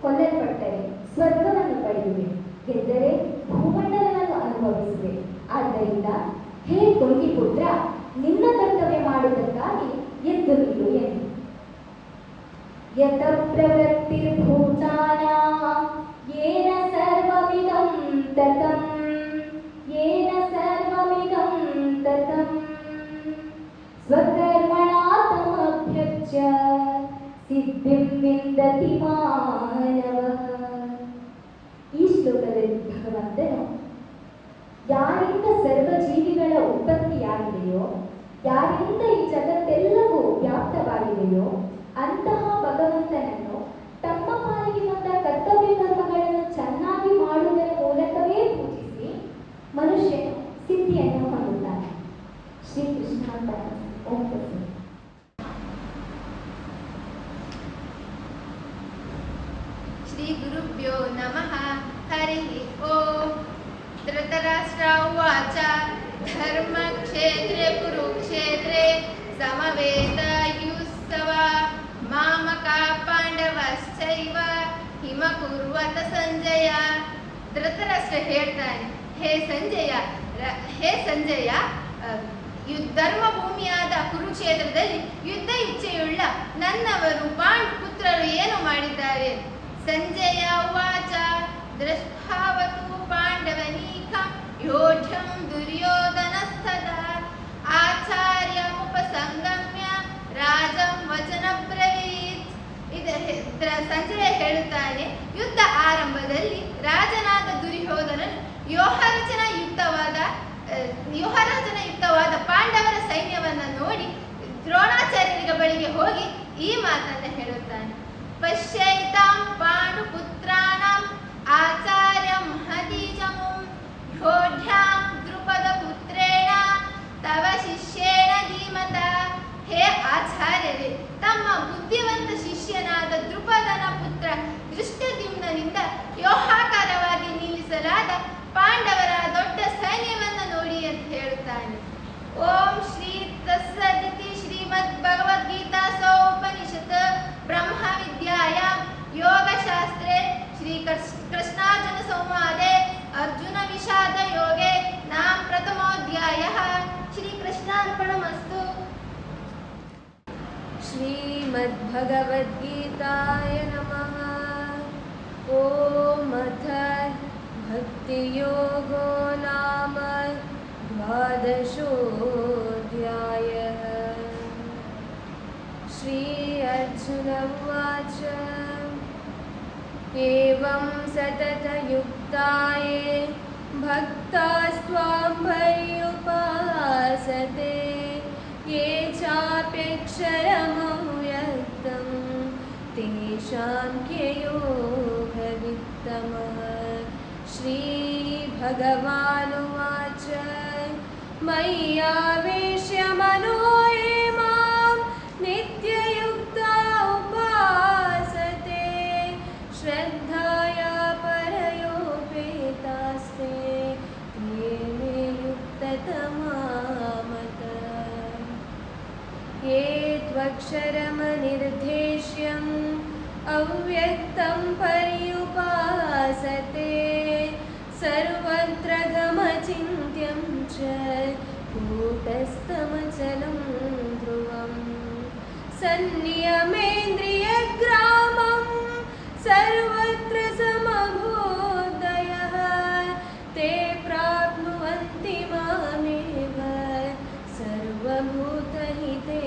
ಕೊಲ್ಲಲ್ಪಟ್ಟರೆ ಸ್ವರ್ಗವನ್ನು ಪಡೆಯುವೆ, ಗೆದ್ದರೆ ಭೂಮಂಡಲವನ್ನು ಅನುಭವಿಸುವೆ. ಆದ್ದರಿಂದ ಹೇ ಕುಂತಿಪುತ್ರ, ನಿನ್ನ ಕರ್ತವ್ಯ ಮಾಡುವುದಕ್ಕಾಗಿ ಎದ್ದು ನಿಲ್ಲು ಎಂದು. ಯತ ಪ್ರವೃತ್ತಿರ್ಭೂತಾನಾಂ ಯೇನ ಸರ್ವಮಿದಂ ತತಂ ಯೇನ ಸರ್ವಮಿದಂ ತತಂ ಸ್ವಕರ್ಮಣಾ ತಮಭ್ಯರ್ಚ್ಯ ಸಿದ್ಧಿಂ ವಿಂದತಿ ಮಾನವಃ. ಈ ಶ್ಲೋಕದಲ್ಲಿ ಭಗವಂತನು ಯಾರಿಂದ ಸರ್ವ ಜೀವಿಗಳ ಉತ್ಪತ್ತಿಯಾಗಿದೆಯೋ, ಯಾರಿಂದ ಈ ಜಗತ್ತೆಲ್ಲವೂ ವ್ಯಾಪ್ತವಾಗಿದೆಯೋ ಅಂತಹ ಭಗವಂತನನ್ನು ತಮ್ಮ ಪಾಲಿಗೆ ಬಂದ ಕರ್ತವ್ಯ ಕರ್ಮಗಳನ್ನು ಚೆನ್ನಾಗಿ ಮಾಡುವುದರ ಮೂಲಕವೇ ಪೂಜಿಸಿ ಮನುಷ್ಯನು ಸಿದ್ಧಿಯನ್ನು ಹೊಂದುತ್ತಾನೆ. ಶ್ರೀಕೃಷ್ಣ. ಓಂ ತತ್ಸತ್. ಶ್ರೀ ಗುರುಭ್ಯೋ ನಮಃ. ಹರಿ ಓಂ. ಧೃತರಾಷ್ಟ್ರ ಉವಾಚ ಧರ್ಮಕ್ಷೇತ್ರೇ ಕುರುಕ್ಷೇತ್ರೇ ಸಮವೇತಯುಸ್ತವ ಮಾಮಕಾ ಪಾಂಡವಶ್ಚೈವ ಹಿಮಕುರ್ವತ ಸಂಜಯ. ಧೃತರಾಷ್ಟ್ರ ಹೇಳ್ತಾನೆ, ಹೇ ಸಂಜಯ, ಧರ್ಮ ಭೂಮಿಯಾದ ಕುರುಕ್ಷೇತ್ರದಲ್ಲಿ ಯುದ್ಧ ಇಚ್ಛೆಯುಳ್ಳ ನನ್ನವರು ಪಾಂಡು ಪುತ್ರರು ಏನು ಮಾಡಿದ್ದಾರೆ? ಸಂಜಯ ಉವಾಚ ದೃಷ್ಟಾವತು ಪಾಂಡವನೀಕಂ ಯೋಢ್ಯಂ ದುರ್ಯೋಧನಸ್ತದಾ ಆಚಾರ್ಯಮುಪಸಂಗಮ್ಯ ರಾಜಂ ವಚನ ಬ್ರವೀತ್. ಸಂಜಯ ಹೇಳುತ್ತಾನೆ, ಯುದ್ಧ ಆರಂಭದಲ್ಲಿ ರಾಜನಾದ ದುರ್ಯೋಧನನು ವ್ಯೂಹರಚನಯುಕ್ತವಾದ ಪಾಂಡವರ ಸೈನ್ಯವನ್ನು ನೋಡಿ ದ್ರೋಣಾಚಾರ್ಯರ ಬಳಿಗೆ ಹೋಗಿ ಈ ಮಾತನ್ನು ಹೇಳುತ್ತಾನೆ. ಪಶ್ಯೈತಾಂ ಪಾಂಡುಪುತ್ರಾಣಾಂ ಆಚಾರ್ಯ ಮಹತೀಜಮುಂ ಯೋಢ್ಯಾಂ ದ್ರುಪದ ಪುತ್ರೇಣ ತವ ಶಿಷ್ಯೇಣ ಧೀಮತ. ಹೇ ಆಚಾರ್ಯರೇ, ತಮ್ಮ ಬುದ್ಧಿವಂತ ಶಿಷ್ಯನಾದ ದ್ರುಪದನ ಪುತ್ರ ದೃಷ್ಟದ್ಯುಮ್ನನಿಂದ ವ್ಯೂಹಾಕಾರವಾಗಿ ನಿಲ್ಲಿಸಲಾದ ಪಾಂಡವರ ದೊಡ್ಡ ಸೈನ್ಯವನ್ನು ನೋಡಿ ಅಂತ ಹೇಳುತ್ತಾನೆ. ಓಂ ಶ್ರೀ ತತ್ಸದಿತಿ ಶ್ರೀಮದ್ ಭಗವದ್ಗೀತಾ ಸೋಪನಿಷತ್ ಬ್ರಹ್ಮ ವಿದ್ಯಾಯಾಂ ಯೋಗಶಾಸ್ತ್ರೇ ಶ್ರೀ ಕೃಷ್ಣಾರ್ಜುನ ಸಂವಾದೆ ಅರ್ಜುನ ವಿಷಾದ ಯೋಗೆ ನಾಮ ಪ್ರಥಮೋಧ್ಯಾಯಃ. ಶ್ರೀಕೃಷ್ಣಾರ್ಪಣಮಸ್ತು. श्रीमद्भगवद्गीताय नमः. ॐ अथ भक्तियोगो नाम द्वादशोऽध्यायः. श्री अर्जुन उवाच एवं सततयुक्ताये भक्तास्त्वां पर्युपासते ये चाप्यक्षरमव्यक्तं तेषां के योगवित्तमः. श्री श्रीभगवानुवाच मय्यावेश्य मनो ये मां नित्ययुक्ता उपासते श्रद्धया परयोपेतास्ते ते मे युक्ततमा मतः। ये त्वक्षरमनिर्देश्यम् अव्यक्तं पर्युपासते सर्वत्र गमचिन्त्यं च कूटस्थमचलं ध्रुवम् सन्नियमेन्द्रियग्रामं सर्वत्र समबोधयः ते प्राप्नुवन्ति मामेव सर्वभूतहिते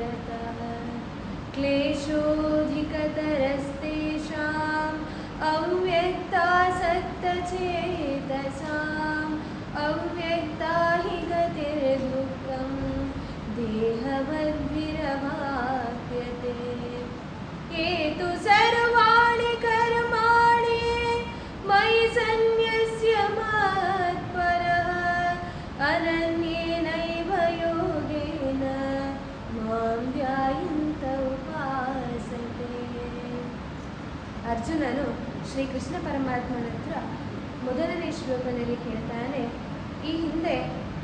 रतः। क्लेशोऽधिकतरस्तेषाम् अव्यक्तासक्तचेतसाम् अव्यक्ता हि गतिर्दुःखं देहवद्भिरवाप्यते। ये तु सर्वाणि कर्माणि मयि सन्न्यस्य मत्परः अनन्येनैव योगेन मां ध्यायन्त उपासते। ಅರ್ಜುನನು ಶ್ರೀಕೃಷ್ಣ ಪರಮಾತ್ಮನ ಹತ್ರ ಮೊದಲನೇ ಶ್ಲೋಕದಲ್ಲಿ ಕೇಳ್ತಾನೆ, ಈ ಹಿಂದೆ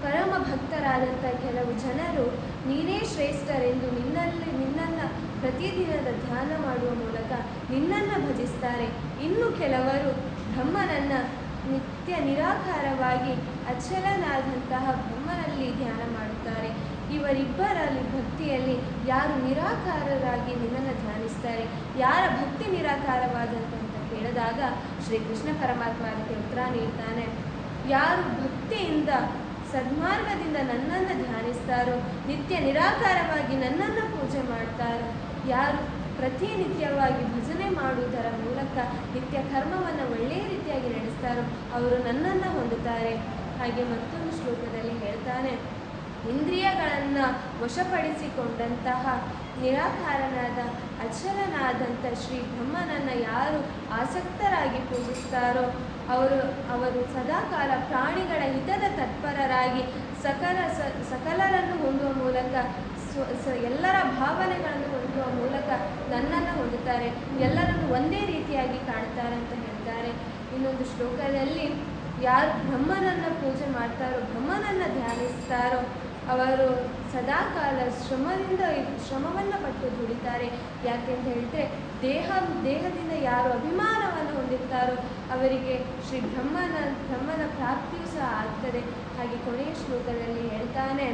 ಪರಮ ಭಕ್ತರಾದಂಥ ಕೆಲವು ಜನರು ನೀನೇ ಶ್ರೇಷ್ಠರೆಂದು ನಿನ್ನನ್ನು ಪ್ರತಿದಿನದ ಧ್ಯಾನ ಮಾಡುವ ಮೂಲಕ ನಿನ್ನನ್ನು ಭಜಿಸ್ತಾರೆ. ಇನ್ನು ಕೆಲವರು ಬ್ರಹ್ಮನನ್ನು ನಿತ್ಯ ನಿರಾಕಾರವಾಗಿ ಅಚಲನಾದಂತಹ ಬ್ರಹ್ಮನಲ್ಲಿ ಧ್ಯಾನ ಮಾಡುತ್ತಾರೆ. ಇವರಿಬ್ಬರಲ್ಲಿ ಭಕ್ತಿಯಲ್ಲಿ ಯಾರು ನಿರಾಕಾರರಾಗಿ ನಿನ್ನನ್ನು ಧ್ಯಾನಿಸ್ತಾರೆ, ಯಾರ ಭಕ್ತಿ ನಿರಾಕಾರವಾದಂತ ಕೇಳಿದಾಗ ಶ್ರೀಕೃಷ್ಣ ಪರಮಾತ್ಮ ಅದಕ್ಕೆ ಉತ್ತರ ನೀಡ್ತಾನೆ, ಯಾರು ಭಕ್ತಿಯಿಂದ ಸನ್ಮಾರ್ಗದಿಂದ ನನ್ನನ್ನು ಧ್ಯಾನಿಸ್ತಾರೋ, ನಿತ್ಯ ನಿರಾಕಾರವಾಗಿ ನನ್ನನ್ನು ಪೂಜೆ ಮಾಡ್ತಾರೋ, ಯಾರು ಪ್ರತಿನಿತ್ಯವಾಗಿ ಭಜನೆ ಮಾಡುವುದರ ಮೂಲಕ ನಿತ್ಯ ಕರ್ಮವನ್ನು ಒಳ್ಳೆಯ ರೀತಿಯಾಗಿ ನಡೆಸ್ತಾರೋ ಅವರು ನನ್ನನ್ನು ಹೊಂದುತ್ತಾರೆ. ಹಾಗೆ ಮತ್ತೊಂದು ಶ್ಲೋಕದಲ್ಲಿ ಹೇಳ್ತಾನೆ, ಇಂದ್ರಿಯಗಳನ್ನು ವಶಪಡಿಸಿಕೊಂಡಂತಹ ನಿರಾಕಾರನಾದ ಅಚಲನಾದಂಥ ಶ್ರೀ ಬ್ರಹ್ಮನನ್ನು ಯಾರು ಆಸಕ್ತರಾಗಿ ಪೂಜಿಸ್ತಾರೋ ಅವರು ಸದಾಕಾಲ ಪ್ರಾಣಿಗಳ ಹಿತದ ತತ್ಪರರಾಗಿ ಸಕಲರನ್ನು ಹೊಂದುವ ಮೂಲಕ ಎಲ್ಲರ ಭಾವನೆಗಳನ್ನು ಹೊಂದುವ ಮೂಲಕ ನನ್ನನ್ನು ಹೊಂದುತ್ತಾರೆ, ಎಲ್ಲರನ್ನು ಒಂದೇ ರೀತಿಯಾಗಿ ಕಾಣ್ತಾರೆ ಅಂತ ಹೇಳ್ತಾರೆ. ಇನ್ನೊಂದು ಶ್ಲೋಕದಲ್ಲಿ ಯಾರು ಬ್ರಹ್ಮನನ್ನು ಪೂಜೆ ಮಾಡ್ತಾರೋ, ಬ್ರಹ್ಮನನ್ನು ಧ್ಯಾನಿಸ್ತಾರೋ ಅವರು ಸದಾಕಾಲ ಶ್ರಮವನ್ನು ಪಟ್ಟು ದುಡಿತಾರೆ. ಯಾಕೆಂತ ಹೇಳಿದರೆ ದೇಹದಿಂದ ಯಾರು ಅಭಿಮಾನವನ್ನು ಹೊಂದಿರ್ತಾರೋ ಅವರಿಗೆ ಶ್ರೀ ಬ್ರಹ್ಮನ ಪ್ರಾಪ್ತಿಯೂ ಸಹ ಆಗ್ತದೆ. ಹಾಗೆ ಕೊನೆಯ ಶ್ಲೋಕದಲ್ಲಿ ಹೇಳ್ತಾನೆ,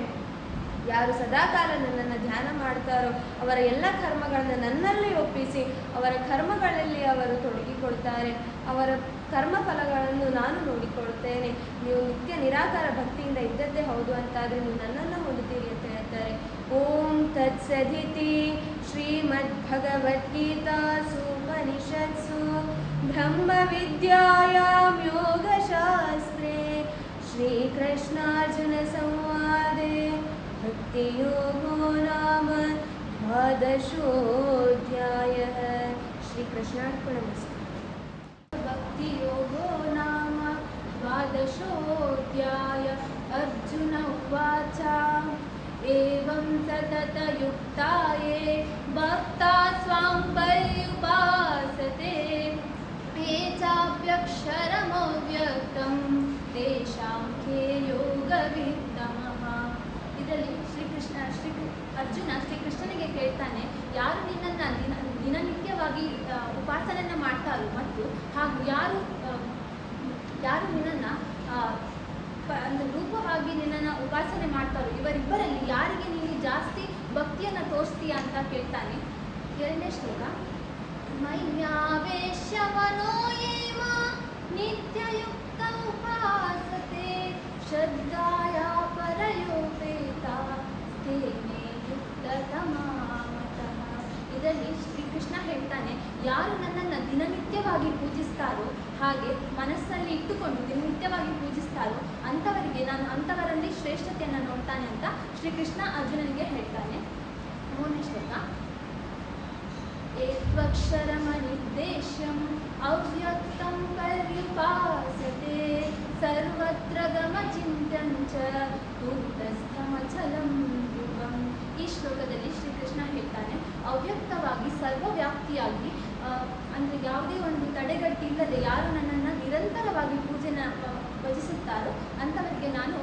ಯಾರು ಸದಾಕಾಲ ನನ್ನನ್ನು ಧ್ಯಾನ ಮಾಡ್ತಾರೋ ಅವರ ಎಲ್ಲ ಕರ್ಮಗಳನ್ನು ನನ್ನಲ್ಲಿ ಒಪ್ಪಿಸಿ ಅವರ ಕರ್ಮಗಳಲ್ಲಿ ಅವರು ತೊಡಗಿಕೊಳ್ತಾರೆ, ಅವರ ಕರ್ಮಫಲಗಳನ್ನು ನಾನು ನೋಡಿಕೊಳ್ತೇನೆ. ನೀವು ನಿತ್ಯ ನಿರಾಕಾರ ಭಕ್ತಿಯಿಂದ ಇದ್ದದ್ದೇ ಹೌದು ಅಂತಾದರೆ ನೀವು ನನ್ನನ್ನು ಹೊಂದುತ್ತೀರಿ ಅಂತ ಹೇಳ್ತಾರೆ. ಓಂ ತತ್ಸದಿತಿ ಶ್ರೀಮದ್ಭಗವದ್ಗೀತಾಸು ಉಪನಿಷತ್ಸು ಬ್ರಹ್ಮವಿದ್ಯಾಯಾಂ ಯೋಗಶಾಸ್ತ್ರೇ ಶ್ರೀಕೃಷ್ಣಾರ್ಜುನ ಸಂವಾದೆ ಭಕ್ತಿಯೋಗೋ ನಾಮ ದ್ವಾದಶೋऽಧ್ಯಾಯಃ. ಶ್ರೀಕೃಷ್ಣಾರ್ಪಣಮಸ್ತು. ಭಕ್ತಿಯೋಗೋ ನಾಮ ದ್ವಾದಶೋऽಧ್ಯಾಯ. ಅರ್ಜುನ ಉವಾಚ ಏವಂ ಸತತಯುಕ್ತಾಯೇ ಭಕ್ತಾ ಸ್ವಾಂ ಪರ್ಯುಪಾಸತೆ ಯೇ ಚಾಪ್ಯಕ್ಷರಮವ್ಯಕ್ತಂ ತೇಷಾಂ ಖೇ ಯೋಗವಿತ್ತಮಃ. ಇದರಲ್ಲಿ ಅರ್ಜುನ ಶ್ರೀಕೃಷ್ಣನಿಗೆ ಕೇಳ್ತಾನೆ, ಯಾರು ನಿನ್ನನ್ನು ದಿನನಿತ್ಯವಾಗಿ ಉಪಾಸನೆಯನ್ನು ಮಾಡ್ತಾರೋ ಮತ್ತು ಹಾಗೂ ಯಾರು ನಿನ್ನನ್ನು ರೂಪವಾಗಿ ನಿನ್ನನ್ನು ಉಪಾಸನೆ ಮಾಡ್ತಾರೋ ಇವರಿಬ್ಬರಲ್ಲಿ ಯಾರಿಗೆ ನೀನು ಜಾಸ್ತಿ ಭಕ್ತಿಯನ್ನು ತೋರಿಸ್ತೀಯ ಅಂತ ಕೇಳ್ತಾನೆ. ಎರಡನೇ ಶ್ಲೋಕ, ಮಯ್ಯಾವೇಶ್ಯ ಮನೋ ಯೇ ಮಾಂ ನಿತ್ಯಯುಕ್ತ ಉಪಾಸತೆ ಶ್ರದ್ಧಾಯ ಪರಯೋಪೇತಾ ತೇ ಮೇ ಯುಕ್ತತಮಾ ಮತಃ. ಇದರಲ್ಲಿ ಶ್ರೀಕೃಷ್ಣ ಹೇಳ್ತಾನೆ, ಯಾರು ನನ್ನನ್ನು ದಿನನಿತ್ಯವಾಗಿ ಪೂಜಿಸ್ತಾರೋ ಹಾಗೆ ಮನಸ್ಸಲ್ಲಿ ಇಟ್ಟುಕೊಂಡು ದಿನನಿತ್ಯವಾಗಿ ಪೂಜಿಸ್ತಾರೋ ಅಂಥವರಲ್ಲಿ ಶ್ರೇಷ್ಠತೆಯನ್ನು ನೋಡ್ತಾನೆ ಅಂತ ಶ್ರೀಕೃಷ್ಣ ಅರ್ಜುನನಿಗೆ ಹೇಳ್ತಾನೆ. ಮೂರನೇ ಶ್ಲೋಕ, ಏತ್ವಕ್ಷರಮನಿರ್ದೇಶ್ಯಂ ಅವ್ಯಕ್ತಂ ಪರ್ಯುಪಾಸತೆ ಸರ್ವತ್ರ ಗಮಚಿಂತ್ಯಂ ಚ ಕೂಟಸ್ಥಮಚಲಂ ಧ್ರುವಂ. ಈ ಶ್ಲೋಕದಲ್ಲಿ ಶ್ರೀಕೃಷ್ಣ ಹೇಳ್ತಾನೆ, ಅವ್ಯಕ್ತವಾಗಿ ಸರ್ವವ್ಯಾಪ್ತಿಯಾಗಿ ಅಂದರೆ ಯಾವುದೇ ಒಂದು ತಡೆಗಟ್ಟಿಲ್ಲದೆ ಯಾರು ನನ್ನನ್ನು ನಿರಂತರವಾಗಿ ಭಜಿಸುತ್ತಾರೋ ಅಂಥವರಿಗೆ ನಾನು